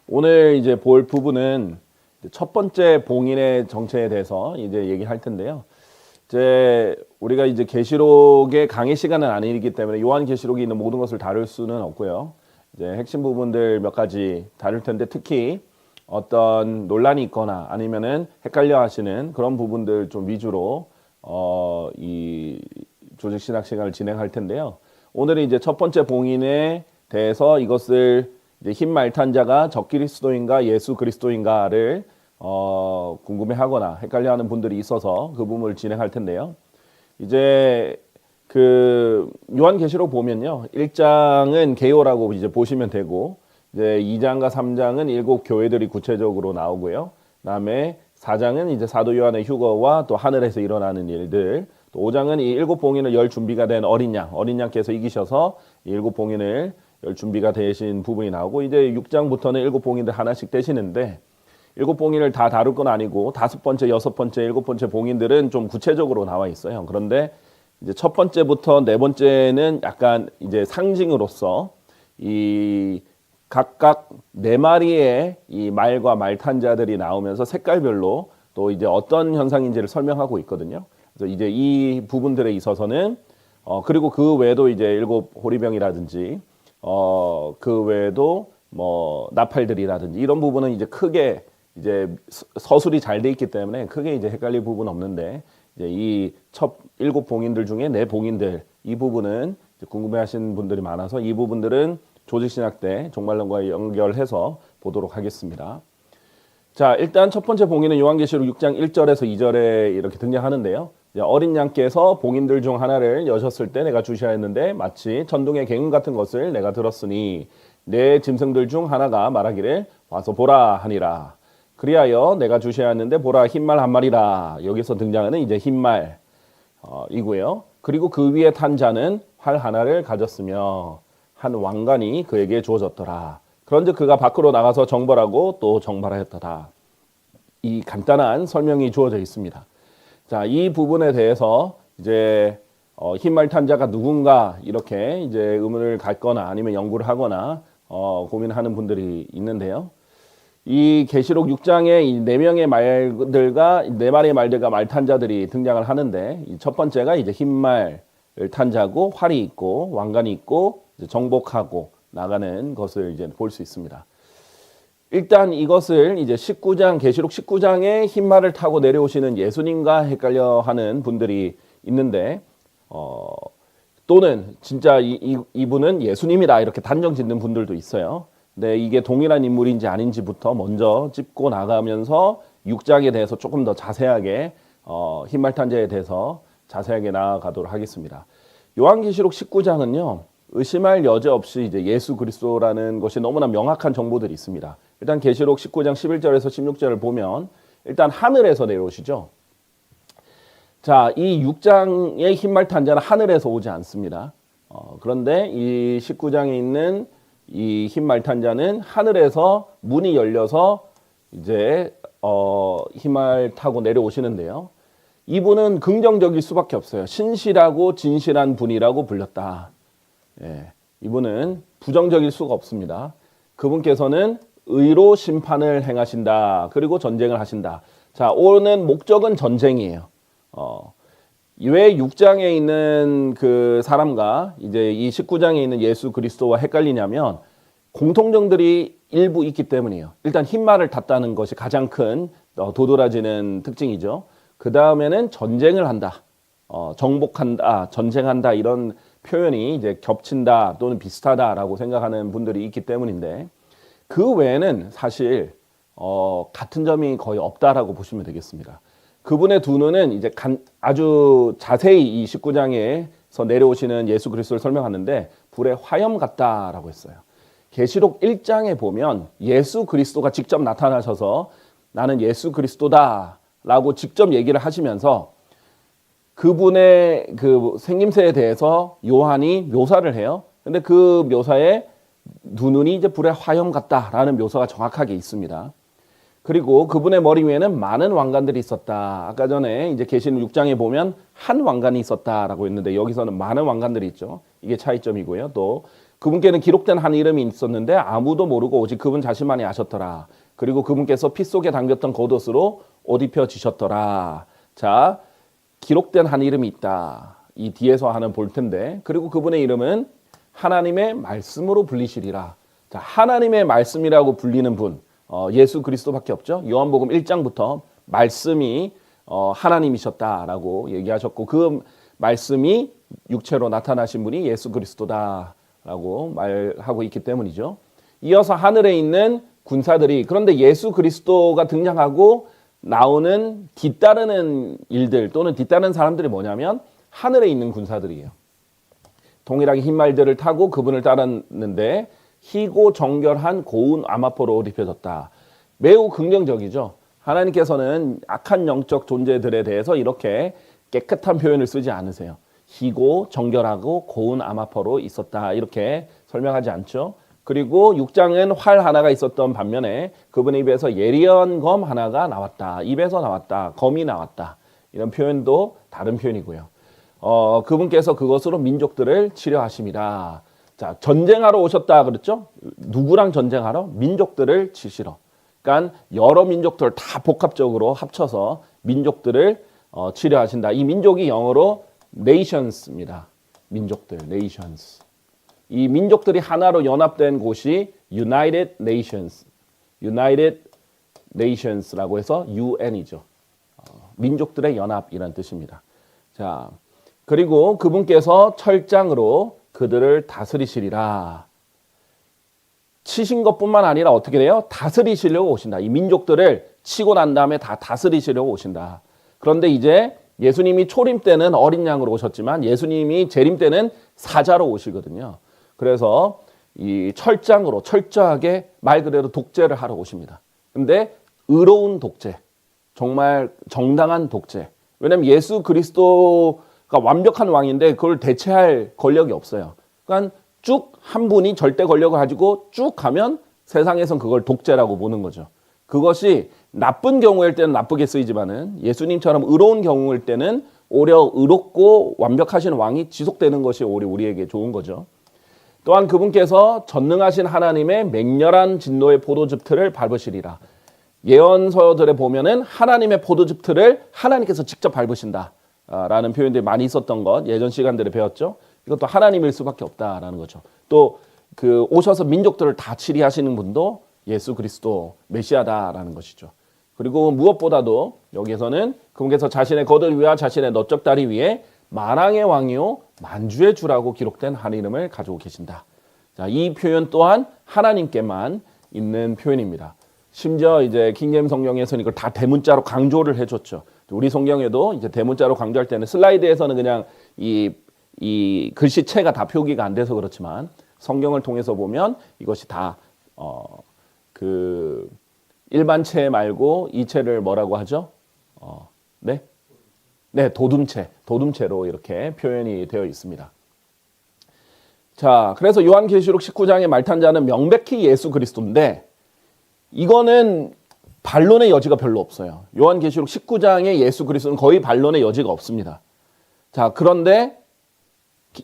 오늘 이제 볼 부분은 첫 번째 봉인의 정체에 대해서 이제 얘기할 텐데요. 이제 우리가 이제 계시록의 강의 시간은 아니기 때문에 요한계시록에 있는 모든 것을 다룰 수는 없고요. 이제 핵심 부분들 몇 가지 다룰 텐데 특히 어떤 논란이 있거나 아니면은 헷갈려 하시는 그런 부분들 좀 위주로 이 조직 신학 시간을 진행할 텐데요. 오늘은 이제 첫 번째 봉인에 대해서 이것을 이제 흰 말탄자가 적그리스도인가 예수 그리스도인가를 궁금해하거나 헷갈려하는 분들이 있어서 그 부분을 진행할 텐데요. 이제 그 요한계시록 보면요, 1장은 개요라고 이제 보시면 되고, 이제 2장과 3장은 7 교회들이 구체적으로 나오고요. 그다음에 4장은 이제 사도 요한의 휴거와 또 하늘에서 일어나는 일들, 또 5장은 이 7 봉인을 열 준비가 된 어린 양께서 이기셔서 이 7 봉인을 열 준비가 되신 부분이 나오고, 이제 6장부터는 7 봉인들 하나씩 되시는데 7 봉인을 다 다룰 건 아니고 5번째, 6번째, 7번째 봉인들은 좀 구체적으로 나와 있어요. 그런데 이제 첫 번째부터 네 번째는 약간 이제 상징으로서 이 각각 네 마리의 이 말과 말탄자들이 나오면서 색깔별로 또 이제 어떤 현상인지를 설명하고 있거든요. 그래서 이제 이 부분들에 있어서는 그리고 그 외에도 이제 7 호리병이라든지 그 외에도 뭐 나팔들이라든지 이런 부분은 이제 크게 이제 서술이 잘 돼 있기 때문에 크게 이제 헷갈릴 부분 없는데, 이제 이 첫 7 봉인들 중에 4 봉인들 이 부분은 궁금해하시는 분들이 많아서 이 부분들은 조직신학 때 종말론과 연결해서 보도록 하겠습니다. 자, 일단 첫 번째 봉인은 요한계시록 6장 1절에서 2절에 이렇게 등장하는데요. 어린 양께서 봉인들 중 하나를 여셨을 때 내가 주셔야 했는데 마치 천둥의 갱음 같은 것을 내가 들었으니 내 짐승들 중 하나가 말하기를 와서 보라 하니라. 그리하여 내가 주셔야 했는데 보라 흰말 한 마리라. 여기서 등장하는 이제 흰말 이고요. 그리고 그 위에 탄 자는 활 하나를 가졌으며 한 왕관이 그에게 주어졌더라. 그런즉 그가 밖으로 나가서 정벌하고 또 정벌하였더라. 이 간단한 설명이 주어져 있습니다. 자, 이 부분에 대해서 이제 흰말 탄 자가 누군가 이렇게 이제 의문을 갖거나 아니면 연구를 하거나 고민하는 분들이 있는데요. 이 계시록 6장에 이 4명의 말들과 4마리의 말들과 말탄자들이 등장을 하는데, 이 첫 번째가 이제 흰말 탄자고 활이 있고 왕관이 있고 이제 정복하고 나가는 것을 이제 볼 수 있습니다. 일단 이것을 이제 19장 계시록 19장에 흰말을 타고 내려오시는 예수님과 헷갈려하는 분들이 있는데, 또는 진짜 이분은 예수님이다 이렇게 단정 짓는 분들도 있어요. 근데 이게 동일한 인물인지 아닌지부터 먼저 짚고 나가면서 6장에 대해서 조금 더 자세하게 흰말탄자에 대해서 자세하게 나아가도록 하겠습니다. 요한계시록 19장은요, 의심할 여지 없이 이제 예수 그리스도라는 것이 너무나 명확한 정보들이 있습니다. 일단 계시록 19장 11절에서 16절을 보면 일단 하늘에서 내려오시죠. 자, 이 6장의 흰말탄자는 하늘에서 오지 않습니다. 그런데 이 19장에 있는 이 흰말탄자는 하늘에서 문이 열려서 이제 흰말 타고 내려오시는데요. 이분은 긍정적일 수밖에 없어요. 신실하고 진실한 분이라고 불렸다. 예, 이분은 부정적일 수가 없습니다. 그분께서는 의로 심판을 행하신다. 그리고 전쟁을 하신다. 자, 오는 목적은 전쟁이에요. 왜 6장에 있는 그 사람과 이제 이 19장에 있는 예수 그리스도와 헷갈리냐면 공통점들이 일부 있기 때문이에요. 일단 흰말을 탔다는 것이 가장 큰 도드라지는 특징이죠. 그 다음에는 전쟁을 한다, 정복한다, 전쟁한다 이런 표현이 이제 겹친다 또는 비슷하다라고 생각하는 분들이 있기 때문인데, 그 외에는 사실 같은 점이 거의 없다라고 보시면 되겠습니다. 그분의 두 눈은 이제 아주 자세히 이 19장에서 내려오시는 예수 그리스도를 설명하는데 불의 화염 같다라고 했어요. 계시록 1장에 보면 예수 그리스도가 직접 나타나셔서 나는 예수 그리스도다라고 직접 얘기를 하시면서 그분의 그 생김새에 대해서 요한이 묘사를 해요. 근데 그 묘사에 두 눈이 이제 불의 화염 같다라는 묘사가 정확하게 있습니다. 그리고 그분의 머리 위에는 많은 왕관들이 있었다. 아까 전에 이제 계시록 6장에 보면 한 왕관이 있었다라고 했는데 여기서는 많은 왕관들이 있죠. 이게 차이점이고요. 또 그분께는 기록된 한 이름이 있었는데 아무도 모르고 오직 그분 자신만이 아셨더라. 그리고 그분께서 피 속에 담겼던 겉옷으로 옷 입혀지셨더라. 자, 기록된 한 이름이 있다. 이 뒤에서 하는 볼 텐데, 그리고 그분의 이름은 하나님의 말씀으로 불리시리라. 자, 하나님의 말씀이라고 불리는 분, 예수 그리스도밖에 없죠. 요한복음 1장부터 말씀이 하나님이셨다라고 얘기하셨고, 그 말씀이 육체로 나타나신 분이 예수 그리스도다라고 말하고 있기 때문이죠. 이어서 하늘에 있는 군사들이, 그런데 예수 그리스도가 등장하고 나오는 뒤따르는 일들 또는 뒤따르는 사람들이 뭐냐면 하늘에 있는 군사들이에요. 동일하게 흰 말들을 타고 그분을 따랐는데 희고 정결한 고운 아마포로 옷 입혀졌다. 매우 긍정적이죠. 하나님께서는 악한 영적 존재들에 대해서 이렇게 깨끗한 표현을 쓰지 않으세요. 희고 정결하고 고운 아마포로 있었다, 이렇게 설명하지 않죠. 그리고 6장은 활 하나가 있었던 반면에 그분의 입에서 예리한 검 하나가 나왔다. 입에서 나왔다. 검이 나왔다. 이런 표현도 다른 표현이고요. 그분께서 그것으로 민족들을 치려하심이라. 자, 전쟁하러 오셨다 그랬죠? 누구랑 전쟁하러? 민족들을 치시러. 그러니까 여러 민족들 다 복합적으로 합쳐서 민족들을 치려하신다. 이 민족이 영어로 nations입니다. 민족들, nations. 이 민족들이 하나로 연합된 곳이 United Nations, United Nations라고 해서 UN이죠. 민족들의 연합이란 뜻입니다. 자, 그리고 그분께서 철장으로 그들을 다스리시리라. 치신 것뿐만 아니라 어떻게 돼요? 다스리시려고 오신다. 이 민족들을 치고 난 다음에 다 다스리시려고 오신다. 그런데 이제 예수님이 초림 때는 어린 양으로 오셨지만 예수님이 재림 때는 사자로 오시거든요. 그래서 이 철장으로 철저하게 말 그대로 독재를 하러 오십니다. 근데 의로운 독재, 정말 정당한 독재. 왜냐하면 예수 그리스도가 완벽한 왕인데 그걸 대체할 권력이 없어요. 그러니까 쭉 한 분이 절대 권력을 가지고 쭉 가면 세상에선 그걸 독재라고 보는 거죠. 그것이 나쁜 경우일 때는 나쁘게 쓰이지만은 예수님처럼 의로운 경우일 때는 오히려 의롭고 완벽하신 왕이 지속되는 것이 오히려 우리에게 좋은 거죠. 또한 그분께서 전능하신 하나님의 맹렬한 진노의 포도즙 틀을 밟으시리라. 예언서들에 보면은 하나님의 포도즙 틀을 하나님께서 직접 밟으신다 라는 표현들이 많이 있었던 것 예전 시간들에 배웠죠. 이것도 하나님일 수밖에 없다라는 거죠. 또 그 오셔서 민족들을 다 치리하시는 분도 예수 그리스도 메시아다라는 것이죠. 그리고 무엇보다도 여기에서는 그분께서 자신의 거들 위와 자신의 너쪽 다리 위에 만왕의 왕이요 만주의 주라고 기록된 한 이름을 가지고 계신다. 자, 이 표현 또한 하나님께만 있는 표현입니다. 심지어 이제 킹제임 성경에서는 이걸 다 대문자로 강조를 해줬죠. 우리 성경에도 이제 대문자로 강조할 때는 슬라이드에서는 그냥 이 글씨체가 다 표기가 안 돼서 그렇지만 성경을 통해서 보면 이것이 다 그 일반체 말고 이 체를 뭐라고 하죠? 네, 도둠체로 이렇게 표현이 되어 있습니다. 자, 그래서 요한계시록 19장의 말탄자는 명백히 예수 그리스도인데 이거는 반론의 여지가 별로 없어요. 요한계시록 19장의 예수 그리스도는 거의 반론의 여지가 없습니다. 자, 그런데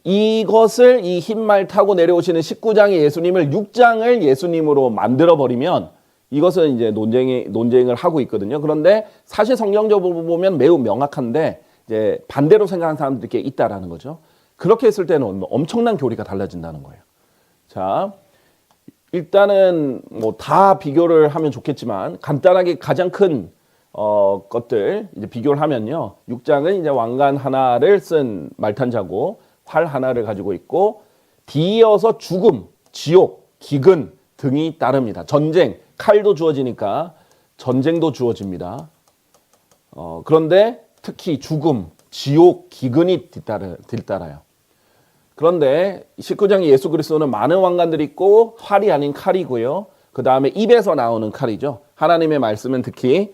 이것을 이 흰말 타고 내려오시는 19장의 예수님을 6장을 예수님으로 만들어버리면 이것은 이제 논쟁을 하고 있거든요. 그런데 사실 성경적으로 보면 매우 명확한데 이제 반대로 생각하는 사람들이 있다라는 거죠. 그렇게 했을 때는 엄청난 교리가 달라진다는 거예요. 자, 일단은 뭐 다 비교를 하면 좋겠지만 간단하게 가장 큰 것들 이제 비교를 하면요. 6장은 이제 왕관 하나를 쓴 말탄자고 활 하나를 가지고 있고 뒤이어서 죽음, 지옥, 기근 등이 따릅니다. 전쟁, 칼도 주어지니까 전쟁도 주어집니다. 그런데 특히 죽음, 지옥, 기근이 뒤따라요. 그런데 19장의 예수 그리스도는 많은 왕관들이 있고 활이 아닌 칼이고요. 그 다음에 입에서 나오는 칼이죠. 하나님의 말씀은 특히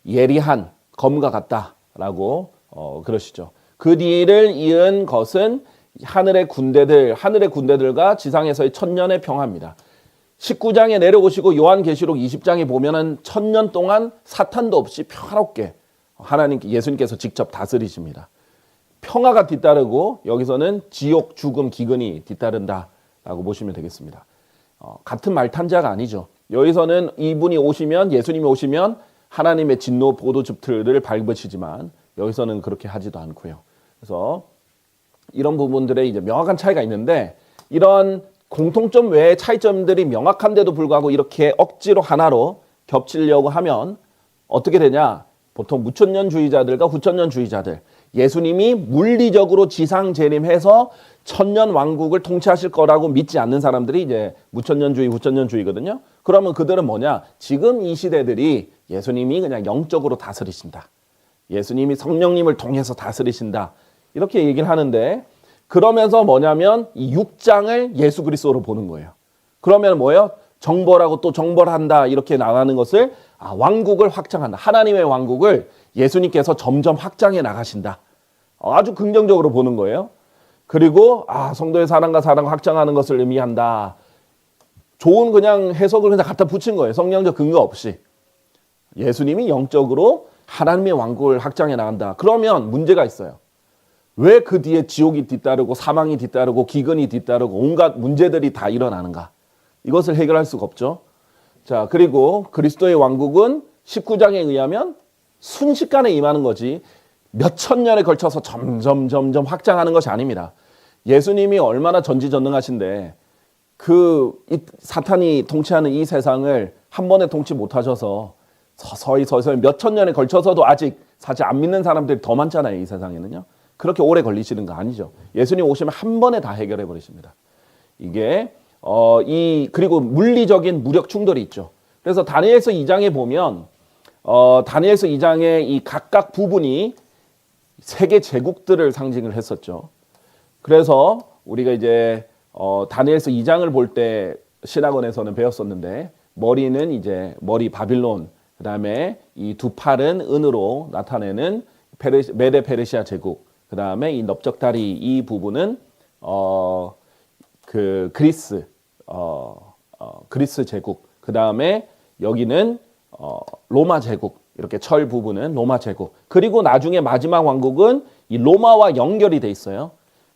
예리한 검과 같다라고 그러시죠. 그 뒤를 이은 것은 하늘의 군대들과 지상에서의 천년의 평화입니다. 19장에 내려오시고 요한계시록 20장에 보면은 1000년 동안 사탄도 없이 평화롭게 예수님께서 직접 다스리십니다. 평화가 뒤따르고 여기서는 지옥, 죽음, 기근이 뒤따른다 라고 보시면 되겠습니다. 같은 말탄자가 아니죠. 여기서는 이분이 오시면, 예수님이 오시면 하나님의 진노 포도즙틀을 밟으시지만 여기서는 그렇게 하지도 않고요. 그래서 이런 부분들에 이제 명확한 차이가 있는데, 이런 공통점 외에 차이점들이 명확한데도 불구하고 이렇게 억지로 하나로 겹치려고 하면 어떻게 되냐? 보통 무천년주의자들과 후천년주의자들, 예수님이 물리적으로 지상 재림해서 천년 왕국을 통치하실 거라고 믿지 않는 사람들이 이제 무천년주의, 후천년주의거든요. 그러면 그들은 뭐냐? 지금 이 시대들이 예수님이 그냥 영적으로 다스리신다, 예수님이 성령님을 통해서 다스리신다, 이렇게 얘기를 하는데, 그러면서 뭐냐면 이 6장을 예수 그리스도로 보는 거예요. 그러면 뭐예요? 정벌하고 또 정벌한다, 이렇게 나가는 것을 왕국을 확장한다, 하나님의 왕국을 예수님께서 점점 확장해 나가신다, 아주 긍정적으로 보는 거예요. 그리고 성도의 사랑과 사랑 확장하는 것을 의미한다. 좋은 그냥 해석을 그냥 갖다 붙인 거예요. 성경적 근거 없이. 예수님이 영적으로 하나님의 왕국을 확장해 나간다. 그러면 문제가 있어요. 왜 그 뒤에 지옥이 뒤따르고 사망이 뒤따르고 기근이 뒤따르고 온갖 문제들이 다 일어나는가? 이것을 해결할 수가 없죠. 자, 그리고 그리스도의 왕국은 19장에 의하면 순식간에 임하는 거지 몇 천 년에 걸쳐서 점점 확장하는 것이 아닙니다. 예수님이 얼마나 전지전능하신데 이 사탄이 통치하는 이 세상을 한 번에 통치 못하셔서 서서히 몇 천 년에 걸쳐서도 아직 사실 안 믿는 사람들이 더 많잖아요, 이 세상에는요. 그렇게 오래 걸리시는 거 아니죠. 예수님 오시면 한 번에 다 해결해 버리십니다. 이게 그리고 물리적인 무력 충돌이 있죠. 그래서 다니엘서 2장에 보면 다니엘서 2장의 이 각각 부분이 세계 제국들을 상징을 했었죠. 그래서 우리가 이제 다니엘서 2장을 볼 때 신학원에서는 배웠었는데, 머리는 이제 머리 바빌론, 그다음에 이 두 팔은 은으로 나타내는 메데 페르시아 제국, 그다음에 이 넓적다리 이 부분은 그 그리스 제국, 그다음에 여기는 로마 제국, 이렇게 철 부분은 로마 제국, 그리고 나중에 마지막 왕국은 이 로마와 연결이 돼 있어요.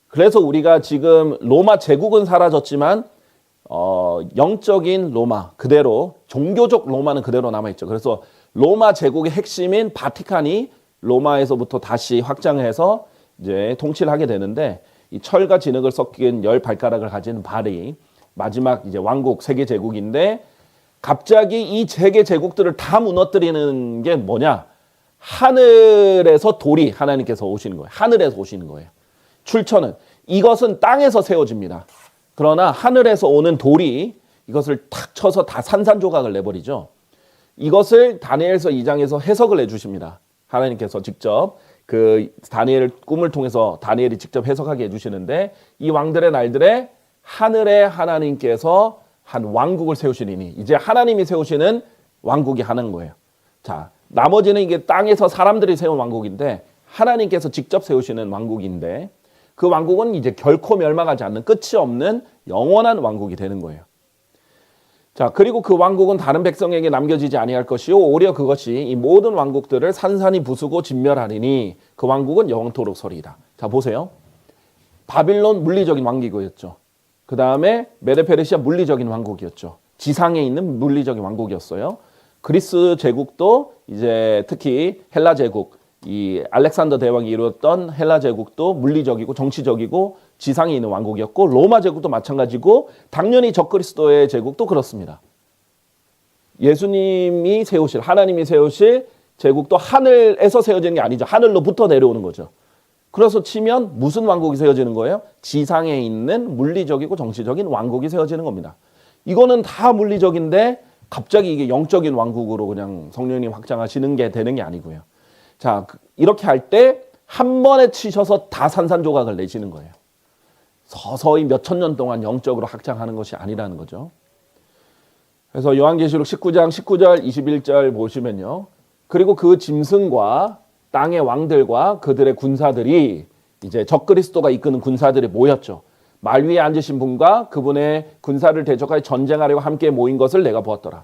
그래서 우리가 지금 로마 제국은 사라졌지만 영적인 로마 그대로, 종교적 로마는 그대로 남아있죠. 그래서 로마 제국의 핵심인 바티칸이 로마에서부터 다시 확장해서 이제 통치를 하게 되는데, 이 철과 진흙을 섞인 10발가락을 가진 발이 마지막 이제 왕국 세계 제국인데, 갑자기 이 세계 제국들을 다 무너뜨리는 게 뭐냐? 하늘에서 돌이 하나님께서 오시는 거예요. 하늘에서 오시는 거예요. 출처는 이것은 땅에서 세워집니다. 그러나 하늘에서 오는 돌이 이것을 탁 쳐서 다 산산조각을 내버리죠. 이것을 다니엘서 2장에서 해석을 해주십니다. 하나님께서 직접 그 다니엘 꿈을 통해서 다니엘이 직접 해석하게 해주시는데, 이 왕들의 날들에 하늘의 하나님께서 한 왕국을 세우시리니, 이제 하나님이 세우시는 왕국이 하는 거예요. 자, 나머지는 이게 땅에서 사람들이 세운 왕국인데 하나님께서 직접 세우시는 왕국인데, 그 왕국은 이제 결코 멸망하지 않는 끝이 없는 영원한 왕국이 되는 거예요. 자, 그리고 그 왕국은 다른 백성에게 남겨지지 아니할 것이요 오히려 그것이 이 모든 왕국들을 산산이 부수고 진멸하리니 그 왕국은 영원토록 서리이다. 자, 보세요. 바빌론 물리적인 왕국이었죠. 그 다음에 메데 페르시아 물리적인 왕국이었죠. 지상에 있는 물리적인 왕국이었어요. 그리스 제국도 이제 특히 헬라 제국, 이 알렉산더 대왕이 이루었던 헬라 제국도 물리적이고 정치적이고 지상에 있는 왕국이었고, 로마 제국도 마찬가지고, 당연히 적그리스도의 제국도 그렇습니다. 예수님이 세우실, 하나님이 세우실 제국도 하늘에서 세워지는 게 아니죠. 하늘로부터 내려오는 거죠. 그래서 치면 무슨 왕국이 세워지는 거예요? 지상에 있는 물리적이고 정치적인 왕국이 세워지는 겁니다. 이거는 다 물리적인데 갑자기 이게 영적인 왕국으로 그냥 성령님 확장하시는 게 되는 게 아니고요. 자, 이렇게 할 때 한 번에 치셔서 다 산산조각을 내시는 거예요. 서서히 몇 천 년 동안 영적으로 확장하는 것이 아니라는 거죠. 그래서 요한계시록 19장 19절 21절 보시면요. 그리고 그 짐승과 땅의 왕들과 그들의 군사들이, 이제 적그리스도가 이끄는 군사들이 모였죠. 말 위에 앉으신 분과 그분의 군사를 대적하여 전쟁하려고 함께 모인 것을 내가 보았더라.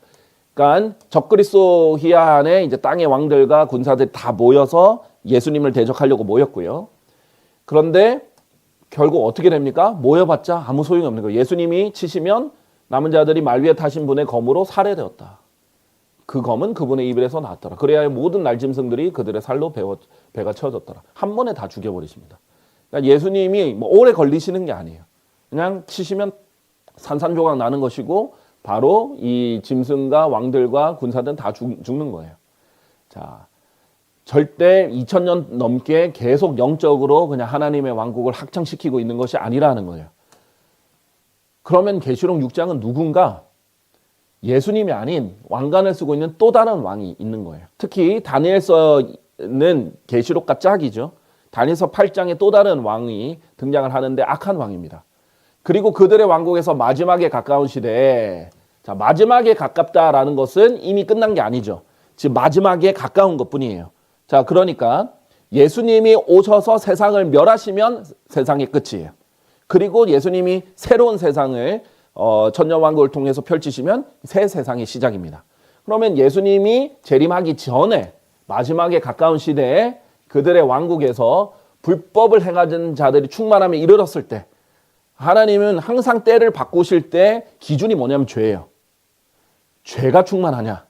그러니까 적그리스도 희야 안에 이제 땅의 왕들과 군사들이 다 모여서 예수님을 대적하려고 모였고요. 그런데 결국 어떻게 됩니까? 모여봤자 아무 소용이 없는 거예요. 예수님이 치시면 남은 자들이 말 위에 타신 분의 검으로 살해되었다. 그 검은 그분의 입에서 나왔더라. 그래야 모든 날짐승들이 그들의 살로 배가 채워졌더라. 한 번에 다 죽여버리십니다. 그러니까 예수님이 뭐 오래 걸리시는 게 아니에요. 그냥 치시면 산산조각 나는 것이고 바로 이 짐승과 왕들과 군사들은 다 죽는 거예요. 자, 절대 2000년 넘게 계속 영적으로 그냥 하나님의 왕국을 확장시키고 있는 것이 아니라는 거예요. 그러면 계시록 6장은 누군가? 예수님이 아닌 왕관을 쓰고 있는 또 다른 왕이 있는 거예요. 특히 다니엘서는 계시록과 짝이죠. 다니엘서 8장에 또 다른 왕이 등장을 하는데 악한 왕입니다. 그리고 그들의 왕국에서 마지막에 가까운 시대에, 자, 마지막에 가깝다라는 것은 이미 끝난 게 아니죠. 지금 마지막에 가까운 것뿐이에요. 자, 그러니까 예수님이 오셔서 세상을 멸하시면 세상의 끝이에요. 그리고 예수님이 새로운 세상을 천년왕국을 통해서 펼치시면 새 세상의 시작입니다. 그러면 예수님이 재림하기 전에 마지막에 가까운 시대에 그들의 왕국에서 불법을 행하는 자들이 충만함에 이르렀을 때 하나님은 항상 때를 바꾸실 때 기준이 뭐냐면 죄예요. 죄가 충만하냐?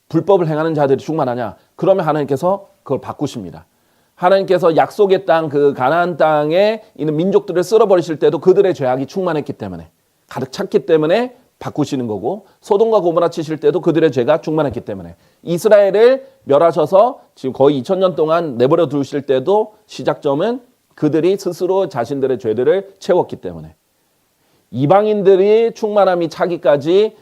불법을 행하는 자들이 충만하냐? 그러면 하나님께서 그걸 바꾸십니다. 하나님께서 약속의 땅, 그 가나안 땅에 있는 민족들을 쓸어버리실 때도 그들의 죄악이 충만했기 때문에, 가득 찼기 때문에 바꾸시는 거고, 소돔과 고모라 치실 때도 그들의 죄가 충만했기 때문에, 이스라엘을 멸하셔서 지금 거의 2000년 동안 내버려 두실 때도 시작점은 그들이 스스로 자신들의 죄들을 채웠기 때문에, 이방인들이 충만함이 차기까지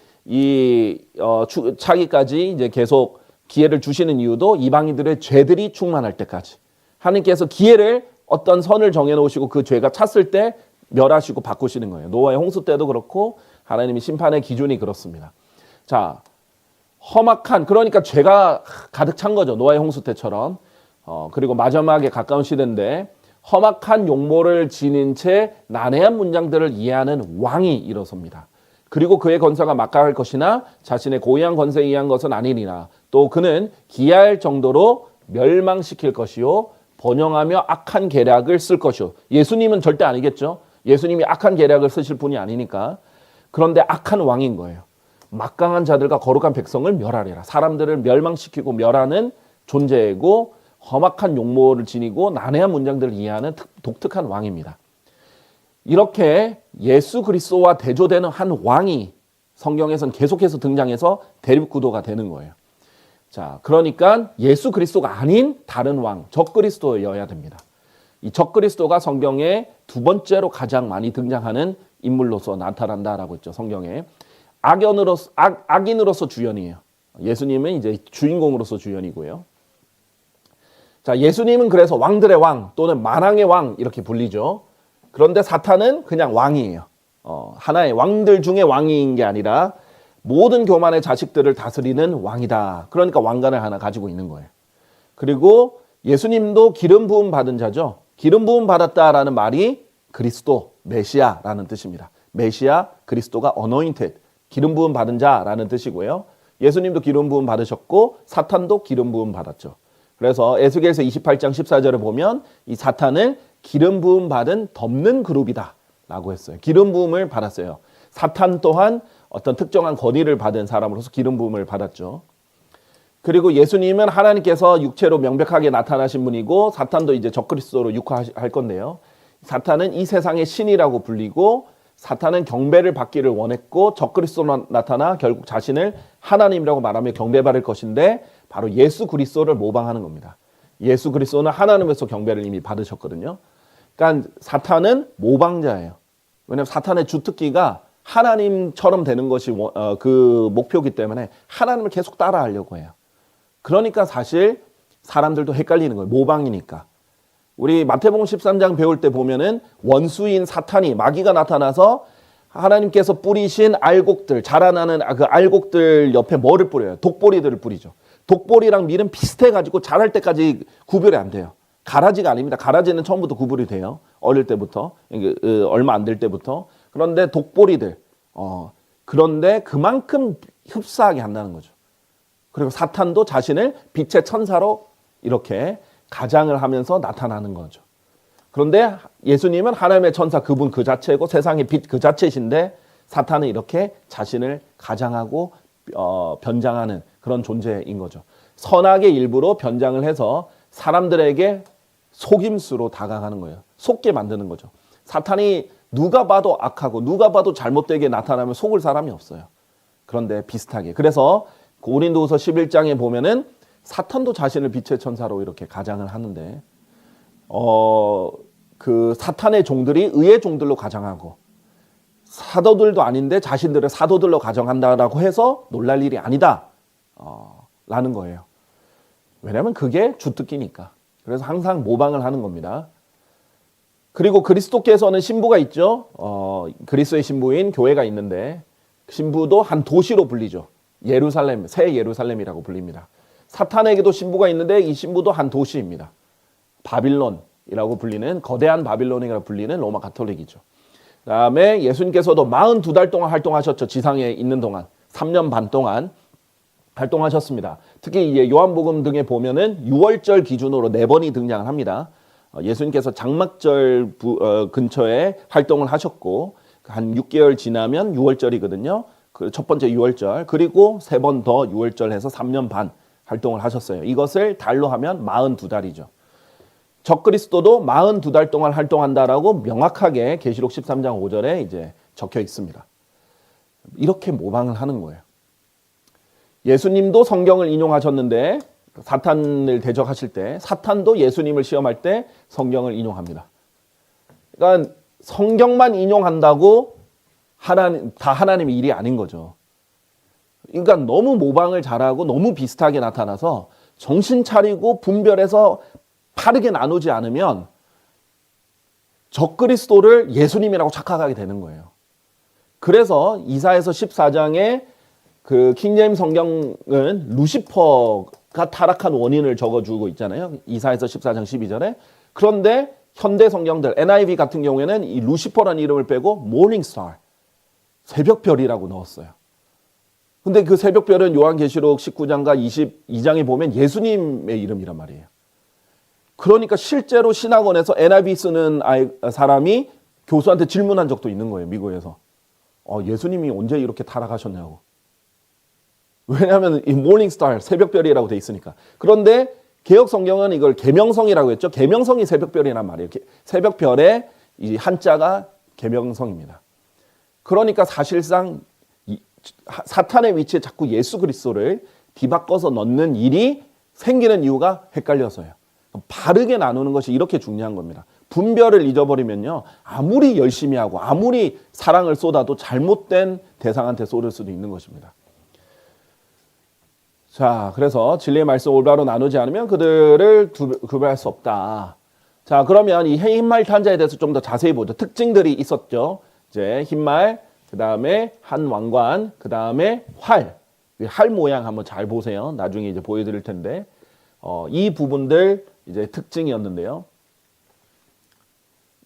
차기까지 이제 계속 기회를 주시는 이유도 이방인들의 죄들이 충만할 때까지 하나님께서 기회를 어떤 선을 정해놓으시고 그 죄가 찼을 때 멸하시고 바꾸시는 거예요. 노아의 홍수 때도 그렇고 하나님의 심판의 기준이 그렇습니다. 자, 험악한, 그러니까 죄가 가득 찬 거죠. 노아의 홍수 때처럼. 그리고 마지막에 가까운 시대인데 험악한 용모를 지닌 채 난해한 문장들을 이해하는 왕이 일어섭니다. 그리고 그의 권세가 막강할 것이나 자신의 고유한 권세에 의한 것은 아니니라. 또 그는 기이할 정도로 멸망시킬 것이요 번영하며 악한 계략을 쓸 것이요. 예수님은 절대 아니겠죠. 예수님이 악한 계략을 쓰실 분이 아니니까. 그런데 악한 왕인 거예요. 막강한 자들과 거룩한 백성을 멸하리라. 사람들을 멸망시키고 멸하는 존재이고 험악한 용모를 지니고 난해한 문장들을 이해하는 독특한 왕입니다. 이렇게 예수 그리스도와 대조되는 한 왕이 성경에서는 계속해서 등장해서 대립구도가 되는 거예요. 자, 그러니까 예수 그리스도가 아닌 다른 왕, 적그리스도여야 됩니다. 이 적그리스도가 성경에 두 번째로 가장 많이 등장하는 인물로서 나타난다라고 했죠. 성경에 악인으로서 주연이에요. 예수님은 이제 주인공으로서 주연이고요. 자, 예수님은 그래서 왕들의 왕 또는 만왕의 왕 이렇게 불리죠. 그런데 사탄은 그냥 왕이에요. 하나의 왕들 중에 왕인 게 아니라 모든 교만의 자식들을 다스리는 왕이다. 그러니까 왕관을 하나 가지고 있는 거예요. 그리고 예수님도 기름 부음 받은 자죠. 기름 부음 받았다라는 말이 그리스도, 메시아라는 뜻입니다. 메시아, 그리스도가 anointed, 기름 부음 받은 자라는 뜻이고요. 예수님도 기름 부음 받으셨고 사탄도 기름 부음 받았죠. 그래서 에스겔서 28장 14절을 보면 이 사탄을 기름 부음 받은 덮는 그룹이다 라고 했어요. 기름 부음을 받았어요. 사탄 또한 어떤 특정한 권위를 받은 사람으로서 기름 부음을 받았죠. 그리고 예수님은 하나님께서 육체로 명백하게 나타나신 분이고 사탄도 이제 적그리스도로 육화할 건데요. 사탄은 이 세상의 신이라고 불리고 사탄은 경배를 받기를 원했고 적그리스도로 나타나 결국 자신을 하나님이라고 말하며 경배받을 것인데 바로 예수 그리스도를 모방하는 겁니다. 예수 그리스도는 하나님에서 경배를 이미 받으셨거든요. 그러니까 사탄은 모방자예요. 왜냐하면 사탄의 주특기가 하나님처럼 되는 것이 그 목표이기 때문에 하나님을 계속 따라하려고 해요. 그러니까 사실 사람들도 헷갈리는 거예요. 모방이니까. 우리 마태복음 13장 배울 때 보면은 원수인 사탄이 마귀가 나타나서 하나님께서 뿌리신 알곡들, 자라나는 그 알곡들 옆에 뭐를 뿌려요? 독보리들을 뿌리죠. 독보리랑 밀은 비슷해가지고 자랄 때까지 구별이 안 돼요. 가라지가 아닙니다. 가라지는 처음부터 구분이 돼요. 어릴 때부터, 얼마 안 될 때부터. 그런데 독보리들, 그런데 그만큼 흡사하게 한다는 거죠. 그리고 사탄도 자신을 빛의 천사로 이렇게 가장을 하면서 나타나는 거죠. 그런데 예수님은 하나님의 천사 그분 그 자체고 세상의 빛 그 자체신데 사탄은 이렇게 자신을 가장하고 변장하는 그런 존재인 거죠. 선악의 일부로 변장을 해서 사람들에게 속임수로 다가가는 거예요. 속게 만드는 거죠. 사탄이 누가 봐도 악하고 누가 봐도 잘못되게 나타나면 속을 사람이 없어요. 그런데 비슷하게. 그래서 고린도후서 11장에 보면은 사탄도 자신을 빛의 천사로 이렇게 가장을 하는데 그 사탄의 종들이 의의 종들로 가장하고 사도들도 아닌데 자신들을 사도들로 가정한다라고 해서 놀랄 일이 아니다 라는 거예요. 왜냐하면 그게 주특기니까. 그래서 항상 모방을 하는 겁니다. 그리고 그리스도께서는 신부가 있죠. 그리스도의 신부인 교회가 있는데 신부도 한 도시로 불리죠. 예루살렘, 새 예루살렘이라고 불립니다. 사탄에게도 신부가 있는데 이 신부도 한 도시입니다. 바빌론이라고 불리는 거대한 바빌론이라고 불리는 로마 가톨릭이죠. 그다음에 예수님께서도 42달 동안 활동하셨죠. 지상에 있는 동안 3년 반 동안 활동하셨습니다. 특히 이제 요한복음 등에 보면은 6월절 기준으로 4번이 등장을 합니다. 예수님께서 장막절 근처에 활동을 하셨고 한 6개월 지나면 6월절이거든요. 그 첫 번째 6월절 그리고 3번 더 6월절 해서 3년 반 활동을 하셨어요. 이것을 달로 하면 42달이죠. 적그리스도도 42달 동안 활동한다라고 명확하게 계시록 13장 5절에 이제 적혀 있습니다. 이렇게 모방을 하는 거예요. 예수님도 성경을 인용하셨는데 사탄을 대적하실 때 사탄도 예수님을 시험할 때 성경을 인용합니다. 그러니까 성경만 인용한다고 다 하나님의 일이 아닌 거죠. 그러니까 너무 모방을 잘하고 너무 비슷하게 나타나서 정신 차리고 분별해서 바르게 나누지 않으면 적그리스도를 예수님이라고 착각하게 되는 거예요. 그래서 이사야서 14장에 그 킹제임스 성경은 루시퍼가 타락한 원인을 적어주고 있잖아요. 이사야서 14장 12절에. 그런데 현대 성경들 NIV 같은 경우에는 이 루시퍼라는 이름을 빼고 모닝스타, 새벽별이라고 넣었어요. 근데 그 새벽별은 요한계시록 19장과 22장에 보면 예수님의 이름이란 말이에요. 그러니까 실제로 신학원에서 NIV 쓰는 사람이 교수한테 질문한 적도 있는 거예요. 미국에서. 예수님이 언제 이렇게 타락하셨냐고. 왜냐하면 이 모닝스타, 새벽별이라고 돼 있으니까. 그런데 개혁 성경은 이걸 계명성이라고 했죠. 계명성이 새벽별이란 말이에요. 새벽별의 이 한자가 계명성입니다. 그러니까 사실상 사탄의 위치에 자꾸 예수 그리스도를 뒤바꿔서 넣는 일이 생기는 이유가 헷갈려서요. 바르게 나누는 것이 이렇게 중요한 겁니다. 분별을 잊어버리면요. 아무리 열심히 하고 아무리 사랑을 쏟아도 잘못된 대상한테 쏟을 수도 있는 것입니다. 자, 그래서 진리의 말씀 올바로 나누지 않으면 그들을 구별할 수 없다. 자, 그러면 이 흰말 탄자에 대해서 좀 더 자세히 보죠. 특징들이 있었죠. 이제 흰말, 그 다음에 한 왕관, 그 다음에 활. 활 모양 한번 잘 보세요. 나중에 이제 보여드릴 텐데. 이 부분들 이제 특징이었는데요.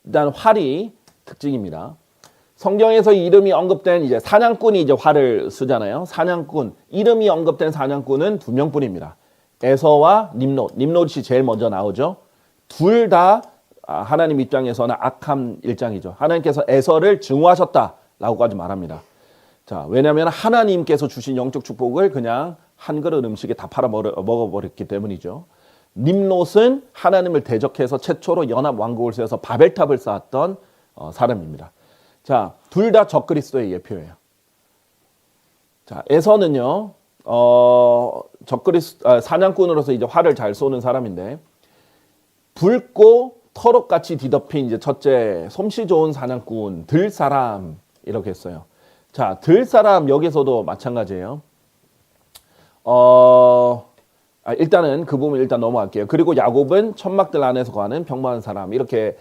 일단 활이 특징입니다. 성경에서 이름이 언급된 이제 사냥꾼이 이제 활을 쓰잖아요. 사냥꾼. 이름이 언급된 사냥꾼은 2명뿐입니다. 에서와 님롯. 님롯이 제일 먼저 나오죠. 둘 다 하나님 입장에서는 악한 일장이죠. 하나님께서 에서를 증오하셨다라고까지 말합니다. 자, 왜냐하면 하나님께서 주신 영적 축복을 그냥 한 그릇 음식에 다 팔아 먹어버렸기 때문이죠. 님롯은 하나님을 대적해서 최초로 연합 왕국을 세워서 바벨탑을 쌓았던 사람입니다. 자, 둘 다 적그리스도의 예표예요. 자, 에서는요, 사냥꾼으로서 이제 활을 잘 쏘는 사람인데, 붉고 털옷같이 뒤덮인 이제 첫째, 솜씨 좋은 사냥꾼, 들사람, 이렇게 했어요. 자, 들사람 여기서도 마찬가지예요. 일단은 그 부분 일단 넘어갈게요. 그리고 야곱은 천막들 안에서 거하는 평범한 사람, 이렇게,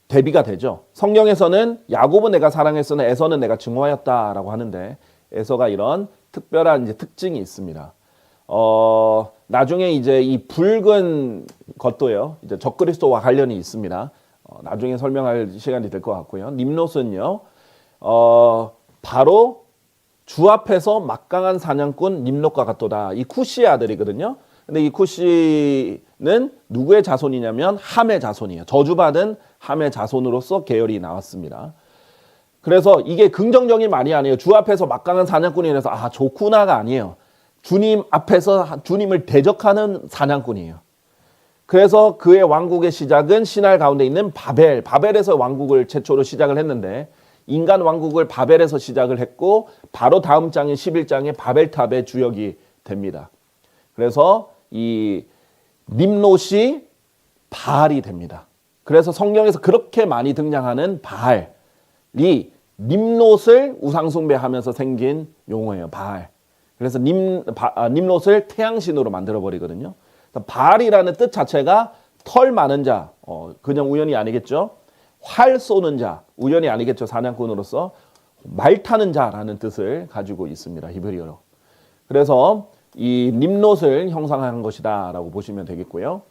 대비가 되죠. 성경에서는 야곱은 내가 사랑했으나 에서는 내가 증오하였다라고 하는데 에서가 이런 특별한 이제 특징이 있습니다. 나중에 이제 이 붉은 것도요. 이제 적그리스도와 관련이 있습니다. 나중에 설명할 시간이 될 것 같고요. 님롯은요. 바로 주 앞에서 막강한 사냥꾼 님롯과 같도다. 이 쿠시의 아들이거든요. 근데 이 쿠시는 누구의 자손이냐면 함의 자손이에요. 저주받은 함의 자손으로서 계열이 나왔습니다. 그래서 이게 긍정적인 말이 아니에요. 주 앞에서 막강한 사냥꾼이라서 아 좋구나가 아니에요. 주님 앞에서 주님을 대적하는 사냥꾼이에요. 그래서 그의 왕국의 시작은 신할 가운데 있는 바벨에서 왕국을 최초로 시작을 했는데 인간 왕국을 바벨에서 시작을 했고 바로 다음 장인 11장에 바벨탑의 주역이 됩니다. 그래서 이 님롯이 바알이 됩니다. 그래서 성경에서 그렇게 많이 등장하는 바알이 님롯을 우상숭배하면서 생긴 용어예요. 바알. 그래서 님롯을 태양신으로 만들어버리거든요. 바알이라는 뜻 자체가 털 많은 자, 그냥 우연이 아니겠죠. 활 쏘는 자, 우연이 아니겠죠. 사냥꾼으로서 말 타는 자라는 뜻을 가지고 있습니다. 히브리어로. 그래서 이 님롯을 형상한 것이다 라고 보시면 되겠고요.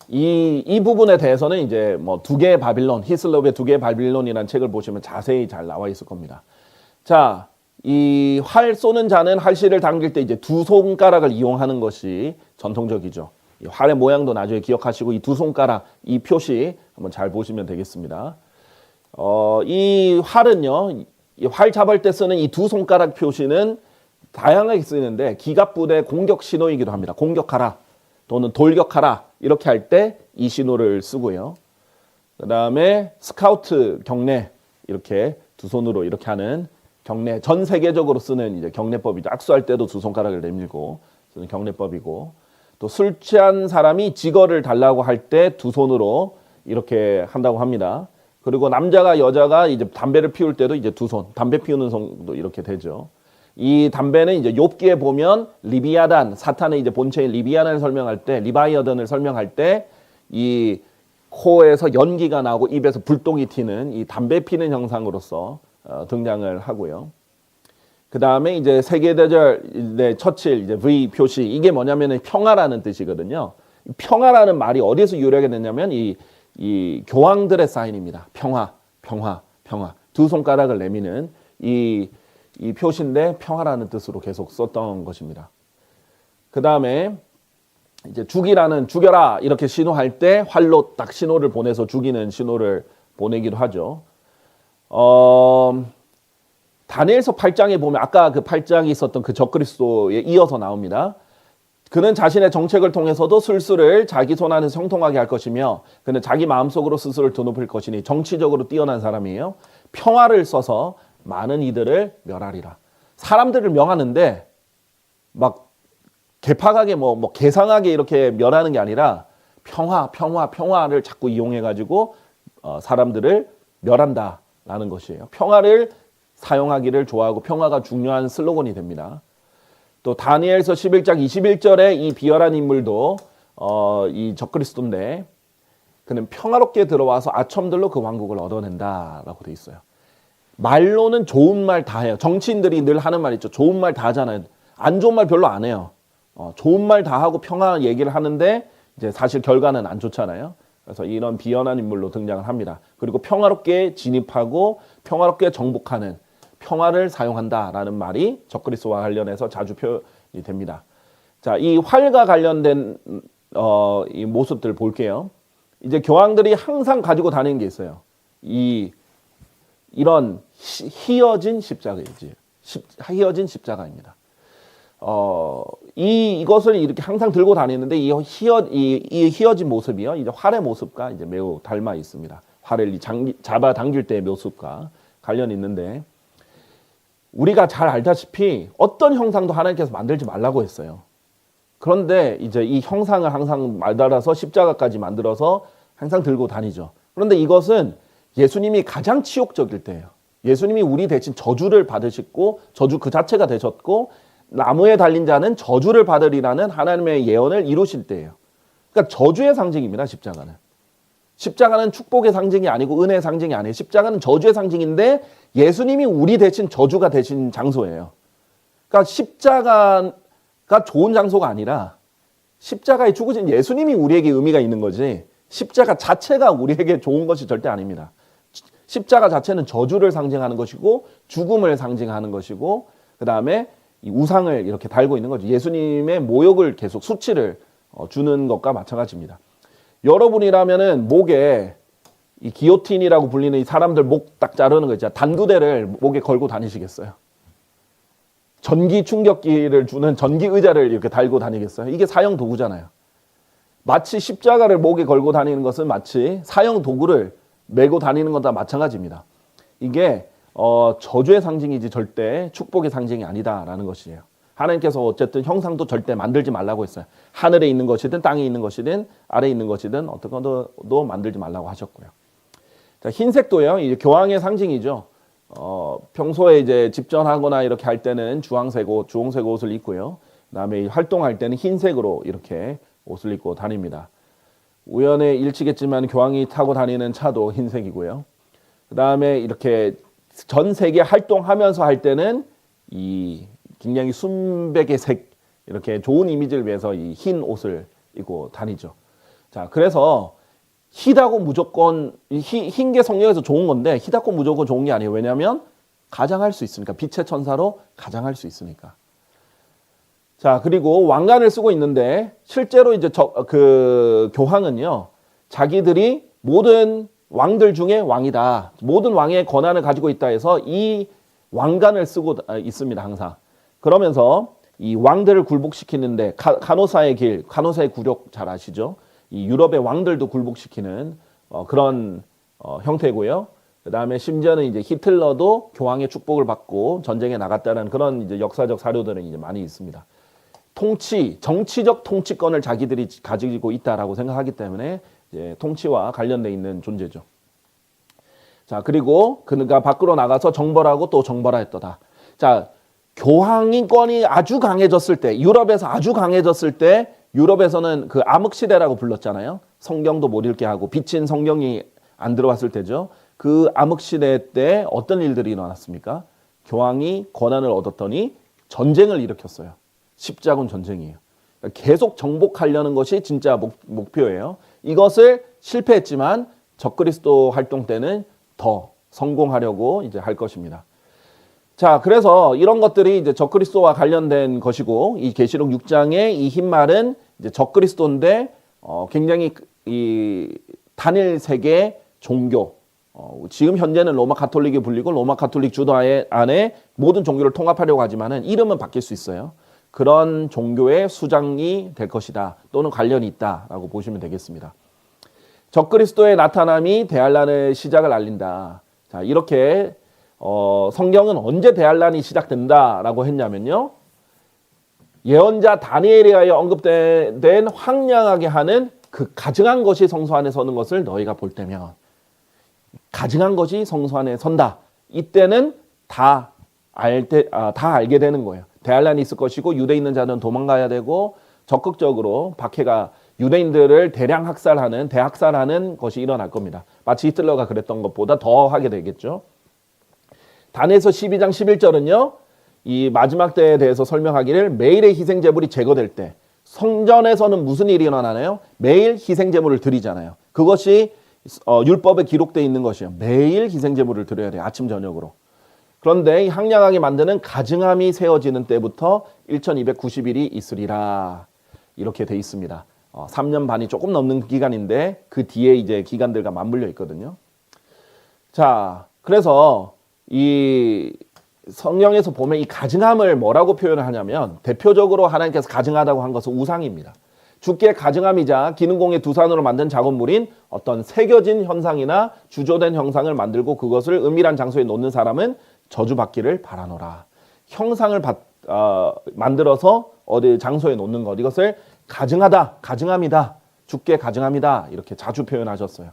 이 부분에 대해서는 이제 뭐 두 개의 바빌론, 히슬롭의 두 개의 바빌론이라는 책을 보시면 자세히 잘 나와 있을 겁니다. 자, 이 활 쏘는 자는 활실을 당길 때 이제 두 손가락을 이용하는 것이 전통적이죠. 이 활의 모양도 나중에 기억하시고 이 두 손가락, 이 표시 한번 잘 보시면 되겠습니다. 이 활은요, 이 활 잡을 때 쓰는 이 두 손가락 표시는 다양하게 쓰이는데 기갑부대 공격 신호이기도 합니다. 공격하라 또는 돌격하라 이렇게 할 때 이 신호를 쓰고요. 그 다음에 스카우트 경례 이렇게 두 손으로 이렇게 하는 경례, 전 세계적으로 쓰는 이제 경례법이죠. 악수할 때도 두 손가락을 내밀고 쓰는 경례법이고, 또 술 취한 사람이 지거를 달라고 할 때 두 손으로 이렇게 한다고 합니다. 그리고 남자가 여자가 이제 담배를 피울 때도 이제 두 손, 담배 피우는 손도 이렇게 되죠. 이 담배는 이제 욥기에 보면 리비아단, 사탄의 이제 본체인 리비아단을 설명할 때, 리바이어던을 설명할 때 이 코에서 연기가 나오고 입에서 불똥이 튀는 이 담배 피는 형상으로서 등장을 하고요. 그 다음에 이제 세계대전의 처칠 이제 V 표시, 이게 뭐냐면은 평화라는 뜻이거든요. 평화라는 말이 어디서 유래가 됐냐면 이 교황들의 사인입니다. 평화. 두 손가락을 내미는 이 표시인데 평화라는 뜻으로 계속 썼던 것입니다. 그 다음에 이제 죽여라 이렇게 신호할 때 활로 딱 신호를 보내서 죽이는 신호를 보내기도 하죠. 다니엘서 8장에 보면 아까 그 8장에 있었던 그 적그리스도에 이어서 나옵니다. 그는 자신의 정책을 통해서도 술수를 자기 손 안에서 형통하게 할 것이며 그는 자기 마음속으로 스스로를 드높일 것이니 정치적으로 뛰어난 사람이에요. 평화를 써서 많은 이들을 멸하리라. 사람들을 명하는데 막 개파하게 뭐 개상하게 이렇게 멸하는 게 아니라 평화를 자꾸 이용해가지고 사람들을 멸한다라는 것이에요. 평화를 사용하기를 좋아하고 평화가 중요한 슬로건이 됩니다. 또 다니엘서 11장 21절에 이 비열한 인물도 이 적그리스도인데 그는 평화롭게 들어와서 아첨들로 그 왕국을 얻어낸다라고 돼 있어요. 말로는 좋은 말 다 해요. 정치인들이 늘 하는 말 있죠. 좋은 말 다 하잖아요. 안 좋은 말 별로 안 해요. 좋은 말 다 하고 평화 얘기를 하는데 이제 사실 결과는 안 좋잖아요. 그래서 이런 비연한 인물로 등장을 합니다. 그리고 평화롭게 진입하고 평화롭게 정복하는, 평화를 사용한다라는 말이 적그리스도와 관련해서 자주 표현이 됩니다. 자, 이 활과 관련된 이 모습들 볼게요. 이제 교황들이 항상 가지고 다니는 게 있어요. 이런 휘어진 십자가입니다. 이것을 이렇게 항상 들고 다니는데 이 휘어진 모습이요, 이제 활의 모습과 이제 매우 닮아 있습니다. 활을 잡아 당길 때의 모습과 관련이 있는데, 우리가 잘 알다시피 어떤 형상도 하나님께서 만들지 말라고 했어요. 그런데 이제 이 형상을 항상 말달아서 십자가까지 만들어서 항상 들고 다니죠. 그런데 이것은 예수님이 가장 치욕적일 때예요. 예수님이 우리 대신 저주를 받으시고 저주 그 자체가 되셨고 나무에 달린 자는 저주를 받으리라는 하나님의 예언을 이루실 때예요. 그러니까 저주의 상징입니다. 십자가는. 십자가는 축복의 상징이 아니고 은혜의 상징이 아니에요. 십자가는 저주의 상징인데 예수님이 우리 대신 저주가 되신 장소예요. 그러니까 십자가가 좋은 장소가 아니라 십자가에 죽으신 예수님이 우리에게 의미가 있는 거지, 십자가 자체가 우리에게 좋은 것이 절대 아닙니다. 십자가 자체는 저주를 상징하는 것이고 죽음을 상징하는 것이고, 그 다음에 이 우상을 이렇게 달고 있는 거죠. 예수님의 모욕을 계속 수치를 주는 것과 마찬가지입니다. 여러분이라면은 목에 이 기요틴이라고 불리는 이 사람들 목 딱 자르는 거 있잖아요. 단두대를 목에 걸고 다니시겠어요? 전기 충격기를 주는 전기 의자를 이렇게 달고 다니겠어요? 이게 사형 도구잖아요. 마치 십자가를 목에 걸고 다니는 것은 마치 사형 도구를 메고 다니는 것과 마찬가지입니다. 이게 저주의 상징이지 절대 축복의 상징이 아니다라는 것이에요. 하나님께서 어쨌든 형상도 절대 만들지 말라고 했어요. 하늘에 있는 것이든 땅에 있는 것이든 아래에 있는 것이든 어떤 것도 만들지 말라고 하셨고요. 자, 흰색도요. 이제 교황의 상징이죠. 평소에 이제 집전하거나 이렇게 할 때는 주황색 옷을 입고요. 그다음에 활동할 때는 흰색으로 이렇게 옷을 입고 다닙니다. 우연의 일치겠지만 교황이 타고 다니는 차도 흰색이고요. 그다음에 이렇게 전 세계 활동하면서 할 때는 이 굉장히 순백의 색 이렇게 좋은 이미지를 위해서 이 흰 옷을 입고 다니죠. 자, 그래서 희다고 무조건 흰 게 성령에서 좋은 건데 희다고 무조건 좋은 게 아니에요. 왜냐하면 가장할 수 있으니까 빛의 천사로 가장할 수 있으니까. 자, 그리고 왕관을 쓰고 있는데 실제로 이제 그 교황은요 자기들이 모든 왕들 중에 왕이다. 모든 왕의 권한을 가지고 있다 해서 이 왕관을 쓰고 있습니다. 항상. 그러면서 이 왕들을 굴복시키는데 카노사의 길, 카노사의 굴욕 잘 아시죠? 이 유럽의 왕들도 굴복시키는 그런 형태고요. 그 다음에 심지어는 이제 히틀러도 교황의 축복을 받고 전쟁에 나갔다는 그런 이제 역사적 사료들은 이제 많이 있습니다. 정치적 통치권을 자기들이 가지고 있다라고 생각하기 때문에 이제 통치와 관련돼 있는 존재죠. 자, 그리고 그가 밖으로 나가서 정벌하고 또 정벌하였도다. 자, 교황인권이 아주 강해졌을 때, 유럽에서 아주 강해졌을 때, 유럽에서는 그 암흑시대라고 불렀잖아요. 성경도 못 읽게 하고 비친 성경이 안 들어왔을 때죠. 그 암흑시대 때 어떤 일들이 일어났습니까? 교황이 권한을 얻었더니 전쟁을 일으켰어요. 십자군 전쟁이에요. 계속 정복하려는 것이 진짜 목표예요. 이것을 실패했지만 적그리스도 활동 때는 더 성공하려고 이제 할 것입니다. 자, 그래서 이런 것들이 이제 적그리스도와 관련된 것이고 이 계시록 6장의 이 흰말은 이제 적그리스도인데 굉장히 이 단일 세계 종교 지금 현재는 로마 가톨릭이 불리고 로마 가톨릭 주도 안에 모든 종교를 통합하려고 하지만은 이름은 바뀔 수 있어요. 그런 종교의 수장이 될 것이다 또는 관련이 있다라고 보시면 되겠습니다. 적그리스도의 나타남이 대환란의 시작을 알린다. 자, 이렇게 성경은 언제 대환란이 시작된다라고 했냐면요. 예언자 다니엘에 의하여 언급된 황량하게 하는 그 가증한 것이 성소 안에 서는 것을 너희가 볼 때면 가증한 것이 성소 안에 선다. 이때는 다 알게 되는 거예요. 대환란이 있을 것이고 유대에 있는 자는 도망가야 되고 적극적으로 박해가 유대인들을 대량 학살하는 대학살하는 것이 일어날 겁니다. 마치 히틀러가 그랬던 것보다 더 하게 되겠죠. 다니엘서 12장 11절은요. 이 마지막 때에 대해서 설명하기를 매일의 희생제물이 제거될 때 성전에서는 무슨 일이 일어나나요? 매일 희생제물을 드리잖아요. 그것이 율법에 기록되어 있는 것이에요. 매일 희생제물을 드려야 돼요. 아침 저녁으로. 그런데 황량하게 만드는 가증함이 세워지는 때부터 1290일이 있으리라. 이렇게 돼 있습니다. 3년 반이 조금 넘는 기간인데 그 뒤에 이제 기간들과 맞물려 있거든요. 자, 그래서 이 성경에서 보면 이 가증함을 뭐라고 표현을 하냐면 대표적으로 하나님께서 가증하다고 한 것은 우상입니다. 주께 가증함이자 기능공의 두산으로 만든 작업물인 어떤 새겨진 현상이나 주조된 형상을 만들고 그것을 은밀한 장소에 놓는 사람은 저주받기를 바라노라. 형상을 만들어서 어디 장소에 놓는 것, 이것을 가증하다, 가증함이다, 주께 가증함이다 이렇게 자주 표현하셨어요.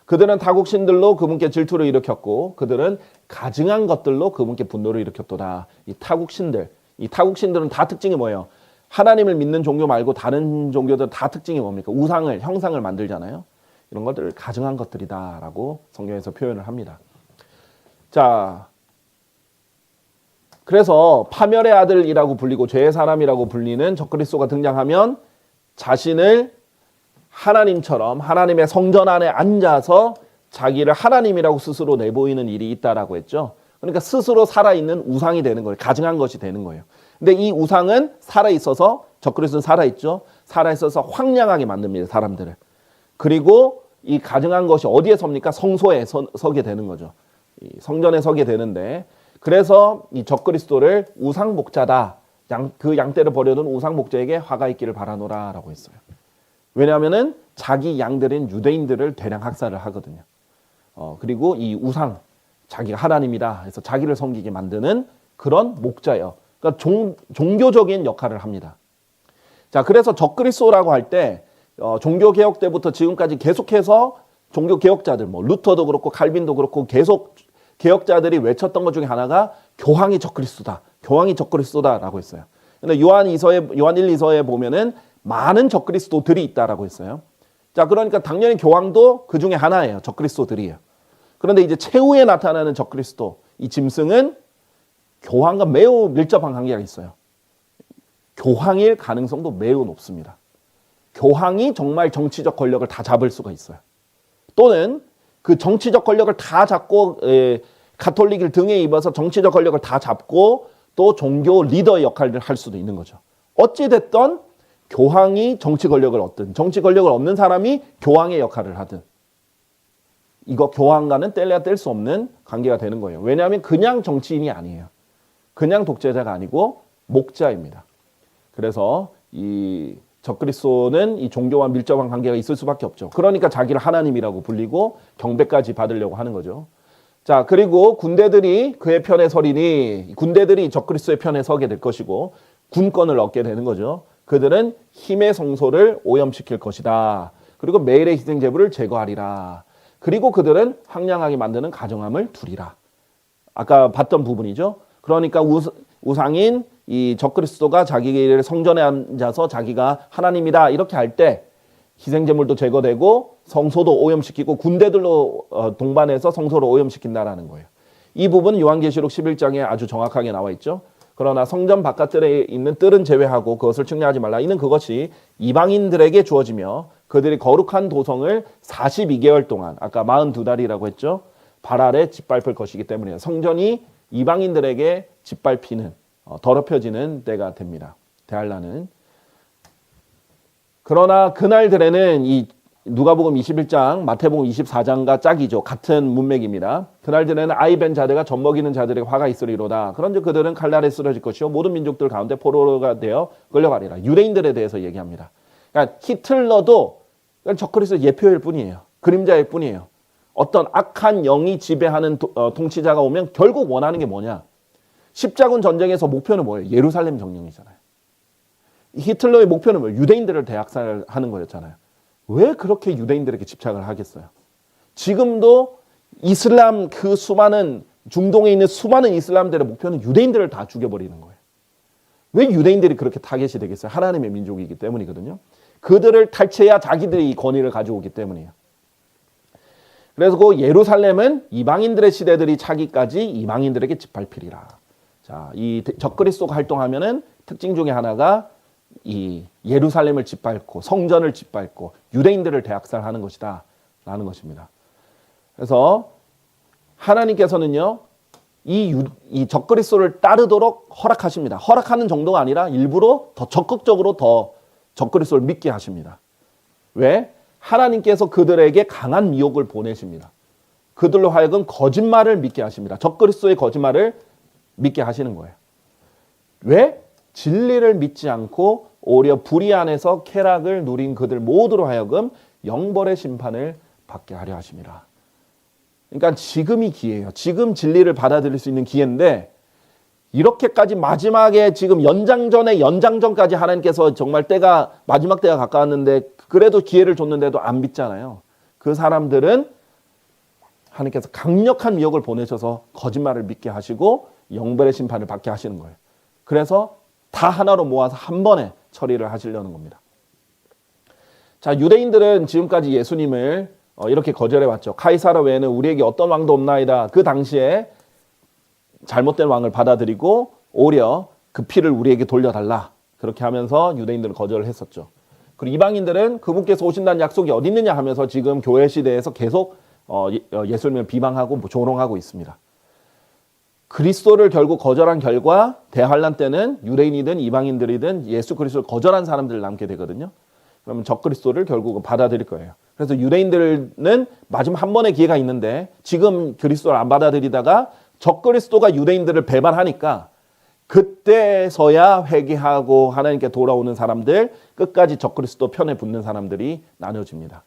그들은 타국신들로 그분께 질투를 일으켰고 그들은 가증한 것들로 그분께 분노를 일으켰도다. 이 타국신들은 다 특징이 뭐예요? 하나님을 믿는 종교 말고 다른 종교들 다 특징이 뭡니까? 우상을, 형상을 만들잖아요. 이런 것들을 가증한 것들이다라고 성경에서 표현을 합니다. 자, 그래서 파멸의 아들이라고 불리고 죄의 사람이라고 불리는 적그리스도가 등장하면 자신을 하나님처럼 하나님의 성전 안에 앉아서 자기를 하나님이라고 스스로 내보이는 일이 있다라고 했죠. 그러니까 스스로 살아있는 우상이 되는 거예요. 가증한 것이 되는 거예요. 근데 이 우상은 살아있어서, 적그리스도는 살아있죠. 살아있어서 황량하게 만듭니다, 사람들을. 그리고 이 가증한 것이 어디에 섭니까? 성소에 서게 되는 거죠. 이 성전에 서게 되는데, 그래서 이 적그리스도를 우상복자다. 그 양떼를 버려둔 우상복자에게 화가 있기를 바라노라 라고 했어요. 왜냐하면은 자기 양들인 유대인들을 대량 학살을 하거든요. 그리고 이 우상, 자기가 하나님이다 해서 자기를 섬기게 만드는 그런 목자예요. 그러니까 종교적인 역할을 합니다. 자, 그래서 적그리스도라고 할 때 종교개혁 때부터 지금까지 계속해서 종교개혁자들, 뭐 루터도 그렇고 칼빈도 그렇고 계속 개혁자들이 외쳤던 것 중에 하나가 교황이 적그리스도다. 교황이 적그리스도다라고 했어요. 근데 요한 1, 2서에 보면은 많은 적그리스도들이 있다라고 했어요. 자, 그러니까 당연히 교황도 그 중에 하나예요. 적그리스도들이에요. 그런데 이제 최후에 나타나는 적그리스도, 이 짐승은 교황과 매우 밀접한 관계가 있어요. 교황일 가능성도 매우 높습니다. 교황이 정말 정치적 권력을 다 잡을 수가 있어요. 또는 그 정치적 권력을 다 잡고 가톨릭을 등에 입어서 정치적 권력을 다 잡고 또 종교 리더의 역할을 할 수도 있는 거죠. 어찌됐든 교황이 정치 권력을 얻든 정치 권력을 얻는 사람이 교황의 역할을 하든 이거 교황과는 뗄래야 뗄 수 없는 관계가 되는 거예요. 왜냐하면 그냥 정치인이 아니에요. 그냥 독재자가 아니고 목자입니다. 그래서 이 적그리스도는 이 종교와 밀접한 관계가 있을 수밖에 없죠. 그러니까 자기를 하나님이라고 불리고 경배까지 받으려고 하는 거죠. 자, 그리고 군대들이 그의 편에 서리니 군대들이 적그리스도의 편에 서게 될 것이고 군권을 얻게 되는 거죠. 그들은 힘의 성소를 오염시킬 것이다. 그리고 매일의 희생 제물을 제거하리라. 그리고 그들은 황량하게 만드는 가정함을 두리라. 아까 봤던 부분이죠. 그러니까 우상인 이 적그리스도가 자기를 성전에 앉아서 자기가 하나님이다 이렇게 할 때 희생제물도 제거되고 성소도 오염시키고 군대들로 동반해서 성소를 오염시킨다라는 거예요. 이 부분은 요한계시록 11장에 아주 정확하게 나와 있죠. 그러나 성전 바깥들에 있는 뜰은 제외하고 그것을 측량하지 말라. 이는 그것이 이방인들에게 주어지며 그들이 거룩한 도성을 42개월 동안 아까 42달이라고 했죠. 발 아래 짓밟을 것이기 때문이에요. 성전이 이방인들에게 짓밟히는 더럽혀지는 때가 됩니다. 대할라는. 그러나 그날들에는 이 누가복음 21장, 마태복음 24장과 짝이죠. 같은 문맥입니다. 그날들에는 아이벤 자들과 젖먹이는 자들에게 화가 있으리로다. 그런즉 그들은 칼날에 쓰러질 것이요 모든 민족들 가운데 포로가 되어 끌려가리라. 유대인들에 대해서 얘기합니다. 그러니까 히틀러도 적그리스도 예표일 뿐이에요. 그림자일 뿐이에요. 어떤 악한 영이 지배하는 통치자가 오면 결국 원하는 게 뭐냐? 십자군 전쟁에서 목표는 뭐예요? 예루살렘 점령이잖아요. 히틀러의 목표는 뭐예요? 유대인들을 대학살하는 거였잖아요. 왜 그렇게 유대인들에게 집착을 하겠어요? 지금도 이슬람 그 수많은 중동에 있는 수많은 이슬람들의 목표는 유대인들을 다 죽여버리는 거예요. 왜 유대인들이 그렇게 타겟이 되겠어요? 하나님의 민족이기 때문이거든요. 그들을 탈취해야 자기들이 이 권위를 가지고 오기 때문이에요. 그래서 그 예루살렘은 이방인들의 시대들이 차기까지 이방인들에게 짓밟히리라. 자, 이 적그리스도가 활동하면은 특징 중에 하나가 이 예루살렘을 짓밟고 성전을 짓밟고 유대인들을 대학살하는 것이다 라는 것입니다. 그래서 하나님께서는요 이 적그리스도를 따르도록 허락하십니다. 허락하는 정도가 아니라 일부러 더 적극적으로 더 적그리스도를 믿게 하십니다. 왜? 하나님께서 그들에게 강한 미혹을 보내십니다. 그들로 하여금 거짓말을 믿게 하십니다. 적그리스도의 거짓말을 믿게 하시는 거예요. 왜? 진리를 믿지 않고 오히려 불의 안에서 쾌락을 누린 그들 모두로 하여금 영벌의 심판을 받게 하려 하십니다. 그러니까 지금이 기회예요. 지금 진리를 받아들일 수 있는 기회인데 이렇게까지 마지막에 지금 연장전에 연장전까지 하나님께서 정말 마지막 때가 가까웠는데 그래도 기회를 줬는데도 안 믿잖아요. 그 사람들은 하나님께서 강력한 미혹을 보내셔서 거짓말을 믿게 하시고 영벌의 심판을 받게 하시는 거예요. 그래서 다 하나로 모아서 한 번에 처리를 하시려는 겁니다. 자, 유대인들은 지금까지 예수님을 이렇게 거절해 왔죠. 카이사라 외에는 우리에게 어떤 왕도 없나이다. 그 당시에 잘못된 왕을 받아들이고 오히려 그 피를 우리에게 돌려달라. 그렇게 하면서 유대인들은 거절을 했었죠. 그리고 이방인들은 그분께서 오신다는 약속이 어디 있느냐 하면서 지금 교회 시대에서 계속 예수님을 비방하고 조롱하고 있습니다. 그리스도를 결국 거절한 결과 대환란 때는 유대인이든 이방인들이든 예수 그리스도를 거절한 사람들 남게 되거든요. 그러면 적그리스도를 결국은 받아들일 거예요. 그래서 유대인들은 마지막 한 번의 기회가 있는데 지금 그리스도를 안 받아들이다가 적그리스도가 유대인들을 배반하니까 그때서야 회개하고 하나님께 돌아오는 사람들, 끝까지 적그리스도 편에 붙는 사람들이 나눠집니다.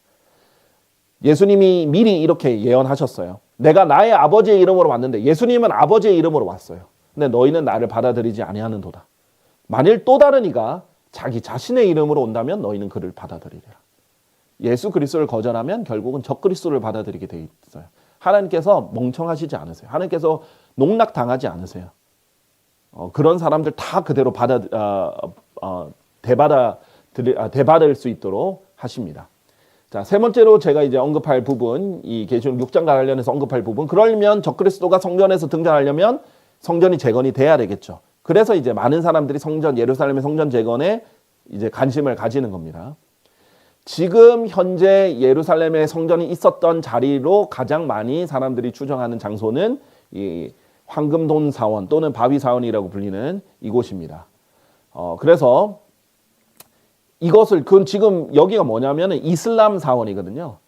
예수님이 미리 이렇게 예언하셨어요. 내가 나의 아버지의 이름으로 왔는데, 예수님은 아버지의 이름으로 왔어요. 근데 너희는 나를 받아들이지 아니하는도다. 만일 또 다른 이가 자기 자신의 이름으로 온다면 너희는 그를 받아들이리라. 예수 그리스도를 거절하면 결국은 적그리스도를 받아들이게 돼 있어요. 하나님께서 멍청하시지 않으세요. 하나님께서 농락당하지 않으세요. 그런 사람들 다 그대로 대받을 수 있도록 하십니다. 자, 세 번째로 제가 이제 언급할 부분, 이 계시록 6장과 관련해서 언급할 부분, 그러려면 적그리스도가 성전에서 등장하려면 성전이 재건이 돼야 되겠죠. 그래서 이제 많은 사람들이 예루살렘의 성전 재건에 이제 관심을 가지는 겁니다. 지금 현재 예루살렘의 성전이 있었던 자리로 가장 많이 사람들이 추정하는 장소는 이 황금돈 사원 또는 바위 사원이라고 불리는 이곳입니다. 그래서 이것을 지금 여기가 뭐냐면 이슬람 사원이거든요.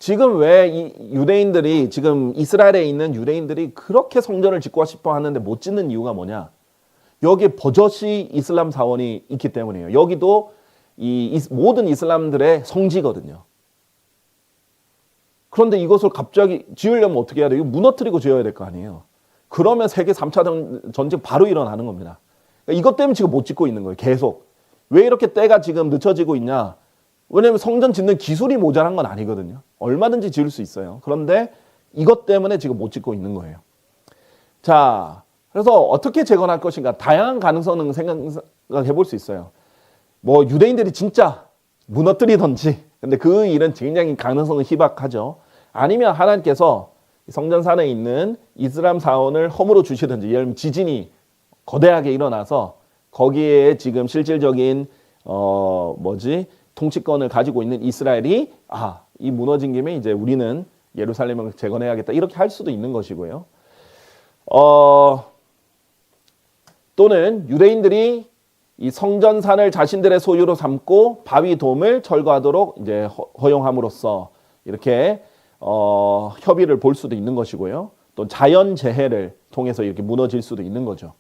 지금 왜 이 유대인들이 지금 이스라엘에 있는 유대인들이 그렇게 성전을 짓고 싶어 하는데 못 짓는 이유가 뭐냐? 여기에 버젓이 이슬람 사원이 있기 때문이에요. 여기도 모든 이슬람들의 성지거든요. 그런데 이것을 갑자기 지으려면 어떻게 해야 돼요? 무너뜨리고 지어야 될 거 아니에요. 그러면 세계 3차 전쟁 바로 일어나는 겁니다. 이것 때문에 지금 못 짓고 있는 거예요. 계속. 왜 이렇게 때가 지금 늦춰지고 있냐? 왜냐하면 성전 짓는 기술이 모자란 건 아니거든요. 얼마든지 지을 수 있어요. 그런데 이것 때문에 지금 못 짓고 있는 거예요. 자, 그래서 어떻게 재건할 것인가? 다양한 가능성을 생각해 볼 수 있어요. 뭐 유대인들이 진짜 무너뜨리든지, 근데 그 일은 굉장히 가능성은 희박하죠. 아니면 하나님께서 성전산에 있는 이슬람 사원을 허물어 주시든지, 예를 들면 지진이 거대하게 일어나서 거기에 지금 실질적인 통치권을 가지고 있는 이스라엘이 이 무너진 김에 이제 우리는 예루살렘을 재건해야겠다, 이렇게 할 수도 있는 것이고요. 또는 유대인들이 이 성전산을 자신들의 소유로 삼고 바위돔을 철거하도록 이제 허용함으로써 이렇게 협의를 볼 수도 있는 것이고요. 또 자연재해를 통해서 이렇게 무너질 수도 있는 거죠.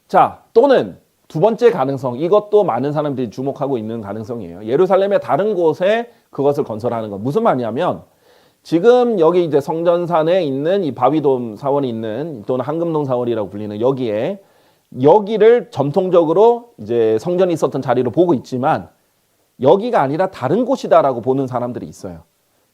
자, 또는 두 번째 가능성, 이것도 많은 사람들이 주목하고 있는 가능성이에요. 예루살렘의 다른 곳에 그것을 건설하는 것. 무슨 말이냐면 지금 여기 이제 성전산에 있는 이 바위돔 사원이 있는, 또는 황금동 사원이라고 불리는 여기를 전통적으로 이제 성전이 있었던 자리로 보고 있지만 여기가 아니라 다른 곳이다라고 보는 사람들이 있어요.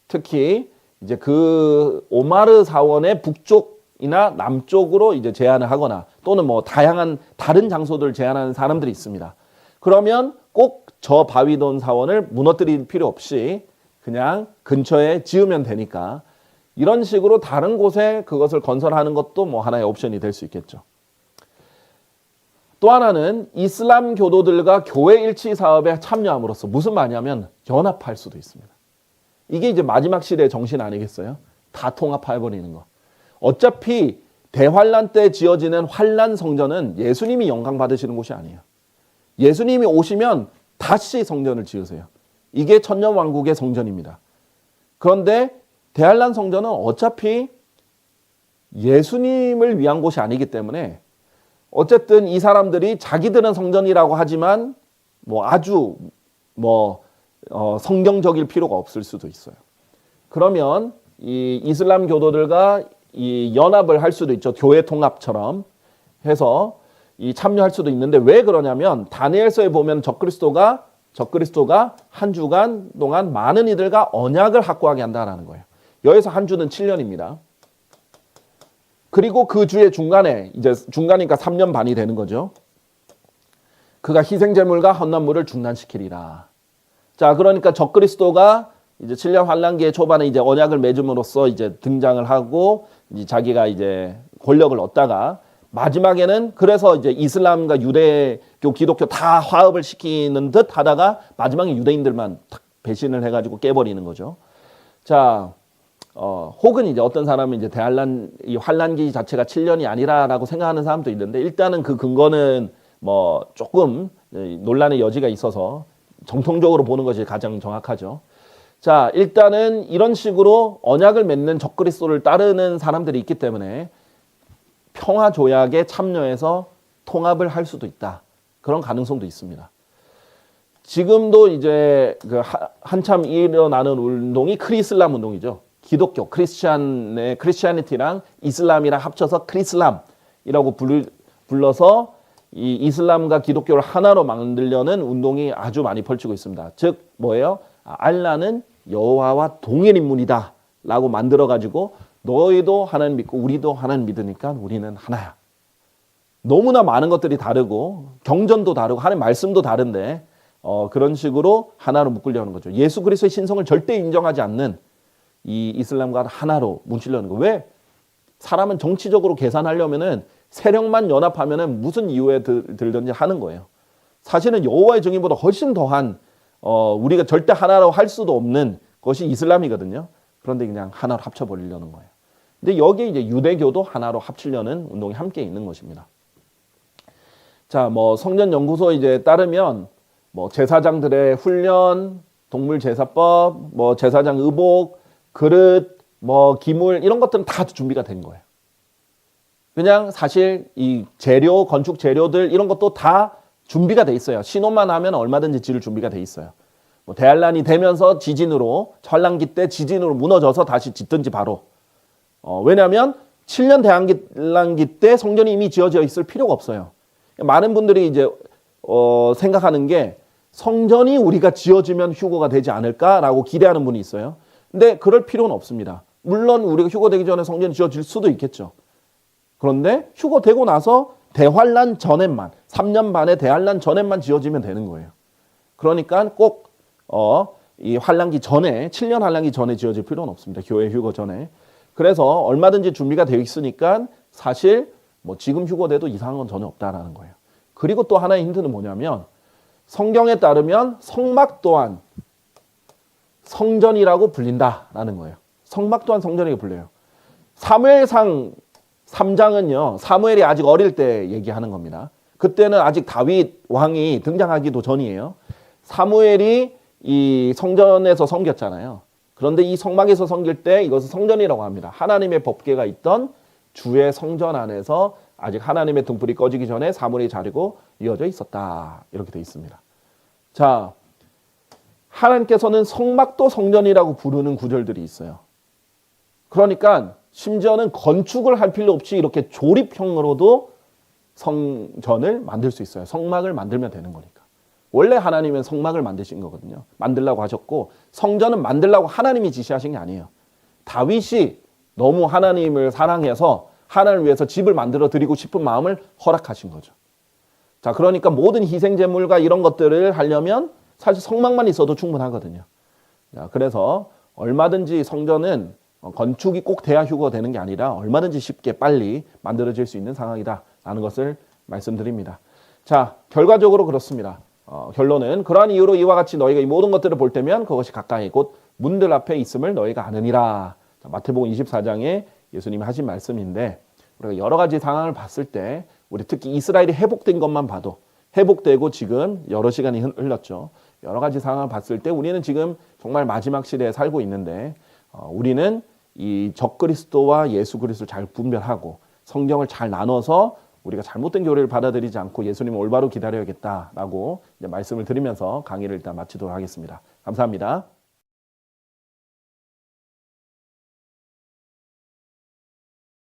특히 이제 그 오마르 사원의 북쪽이나 남쪽으로 이제 제안을 하거나 또는 뭐 다양한 다른 장소들을 제안하는 사람들이 있습니다. 그러면 꼭 저 바위돔 사원을 무너뜨릴 필요 없이 그냥 근처에 지으면 되니까 이런 식으로 다른 곳에 그것을 건설하는 것도 뭐 하나의 옵션이 될 수 있겠죠. 또 하나는 이슬람 교도들과 교회 일치 사업에 참여함으로써, 무슨 말이냐면 연합할 수도 있습니다. 이게 이제 마지막 시대의 정신 아니겠어요? 다 통합해버리는 거. 어차피 대환란 때 지어지는 환란 성전은 예수님이 영광 받으시는 곳이 아니에요. 예수님이 오시면 다시 성전을 지으세요. 이게 천년왕국의 성전입니다. 그런데 대환란 성전은 어차피 예수님을 위한 곳이 아니기 때문에 어쨌든 이 사람들이 자기들은 성전이라고 하지만 아주 성경적일 필요가 없을 수도 있어요. 그러면 이 이슬람 교도들과 이 연합을 할 수도 있죠. 교회 통합처럼 해서 참여할 수도 있는데, 왜 그러냐면 다니엘서에 보면 적그리스도가 한 주간 동안 많은 이들과 언약을 확고하게 한다는 거예요. 여기서 한 주는 7년입니다. 그리고 그 주의 중간에, 이제 중간이니까 3년 반이 되는 거죠. 그가 희생제물과 헌난물을 중단시키리라. 자, 그러니까 적그리스도가 이제 7년 환란기의 초반에 이제 언약을 맺음으로써 이제 등장을 하고 이제 자기가 이제 권력을 얻다가 마지막에는, 그래서 이제 이슬람과 유대교, 기독교 다 화합을 시키는 듯 하다가 마지막에 유대인들만 탁 배신을 해가지고 깨버리는 거죠. 자, 혹은 이제 어떤 사람은 이제 이 환란기 자체가 7년이 아니라라고 생각하는 사람도 있는데 일단은 그 근거는 뭐 조금 논란의 여지가 있어서 정통적으로 보는 것이 가장 정확하죠. 자, 일단은 이런 식으로 언약을 맺는 적그리스도를 따르는 사람들이 있기 때문에 평화 조약에 참여해서 통합을 할 수도 있다. 그런 가능성도 있습니다. 지금도 이제 한참 일어나는 운동이 크리슬람 운동이죠. 기독교, 크리스티아니티랑 이슬람이랑 합쳐서 크리슬람이라고 불러서 이 이슬람과 기독교를 하나로 만들려는 운동이 아주 많이 펼치고 있습니다. 즉 뭐예요? 알라는 여호와와 동일 인물이다 라고 만들어가지고 너희도 하나님 믿고 우리도 하나님 믿으니까 우리는 하나야. 너무나 많은 것들이 다르고 경전도 다르고 하나님 말씀도 다른데 그런 식으로 하나로 묶으려는 거죠. 예수 그리스도의 신성을 절대 인정하지 않는 이 이슬람과 하나로 뭉치려는 거. 왜? 사람은 정치적으로 계산하려면은 세력만 연합하면은 무슨 이유에 들든지 하는 거예요. 사실은 여호와의 정의보다 훨씬 더한 우리가 절대 하나로 할 수도 없는 것이 이슬람이거든요. 그런데 그냥 하나로 합쳐버리려는 거예요. 근데 여기에 이제 유대교도 하나로 합치려는 운동이 함께 있는 것입니다. 자, 뭐 성전연구소에 이제 따르면 뭐 제사장들의 훈련, 동물제사법, 뭐 제사장 의복, 그릇, 뭐 기물 이런 것들은 다 준비가 된 거예요. 그냥 사실 이 재료, 건축 재료들 이런 것도 다 준비가 돼 있어요. 신호만 하면 얼마든지 지을 준비가 돼 있어요. 뭐 대환란이 되면서 지진으로 환란기 때 지진으로 무너져서 다시 짓든지 바로. 왜냐하면 7년 대환란기 때 성전이 이미 지어져 있을 필요가 없어요. 많은 분들이 이제 생각하는 게 성전이 우리가 지어지면 휴거가 되지 않을까라고 기대하는 분이 있어요. 근데 그럴 필요는 없습니다. 물론 우리가 휴거되기 전에 성전이 지어질 수도 있겠죠. 그런데 휴거되고 나서 대환란 전에만 3년 반의 대환란 전에만 지어지면 되는 거예요. 그러니까 꼭 이 환란기 전에 7년 환란기 전에 지어질 필요는 없습니다. 교회 휴거 전에. 그래서 얼마든지 준비가 되어 있으니까 사실 뭐 지금 휴거돼도 이상한 건 전혀 없다라는 거예요. 그리고 또 하나의 힌트는 뭐냐면 성경에 따르면 성막 또한 성전이라고 불린다라는 거예요. 성막 또한 성전이라고 불려요. 사무엘상 3장은요. 사무엘이 아직 어릴 때 얘기하는 겁니다. 그때는 아직 다윗 왕이 등장하기도 전이에요. 사무엘이 이 성전에서 섬겼잖아요. 그런데 이 성막에서 섬길 때 이것을 성전이라고 합니다. 하나님의 법궤가 있던 주의 성전 안에서 아직 하나님의 등불이 꺼지기 전에 사물이 자리고 이어져 있었다. 이렇게 되어 있습니다. 자, 하나님께서는 성막도 성전이라고 부르는 구절들이 있어요. 그러니까 심지어는 건축을 할 필요 없이 이렇게 조립형으로도 성전을 만들 수 있어요. 성막을 만들면 되는 거니까. 원래 하나님은 성막을 만드신 거거든요. 만들라고 하셨고 성전은 만들라고 하나님이 지시하신 게 아니에요. 다윗이 너무 하나님을 사랑해서 하나님을 위해서 집을 만들어 드리고 싶은 마음을 허락하신 거죠. 자, 그러니까 모든 희생 제물과 이런 것들을 하려면 사실 성막만 있어도 충분하거든요. 자, 그래서 얼마든지 성전은 건축이 꼭 돼야 휴거되는 게 아니라 얼마든지 쉽게 빨리 만들어질 수 있는 상황이다라는 것을 말씀드립니다. 자, 결과적으로 그렇습니다. 결론은 그러한 이유로 이와 같이 너희가 이 모든 것들을 볼 때면 그것이 가까이 곧 문들 앞에 있음을 너희가 아느니라. 자, 마태복음 24장에 예수님이 하신 말씀인데 우리가 여러 가지 상황을 봤을 때 우리 특히 이스라엘이 회복된 것만 봐도 회복되고 지금 여러 시간이 흘렀죠. 여러 가지 상황을 봤을 때 우리는 지금 정말 마지막 시대에 살고 있는데 우리는 이 적그리스도와 예수 그리스도를 잘 분별하고 성경을 잘 나눠서 우리가 잘못된 교리를 받아들이지 않고 예수님을 올바로 기다려야겠다라고 이제 말씀을 드리면서 강의를 일단 마치도록 하겠습니다. 감사합니다.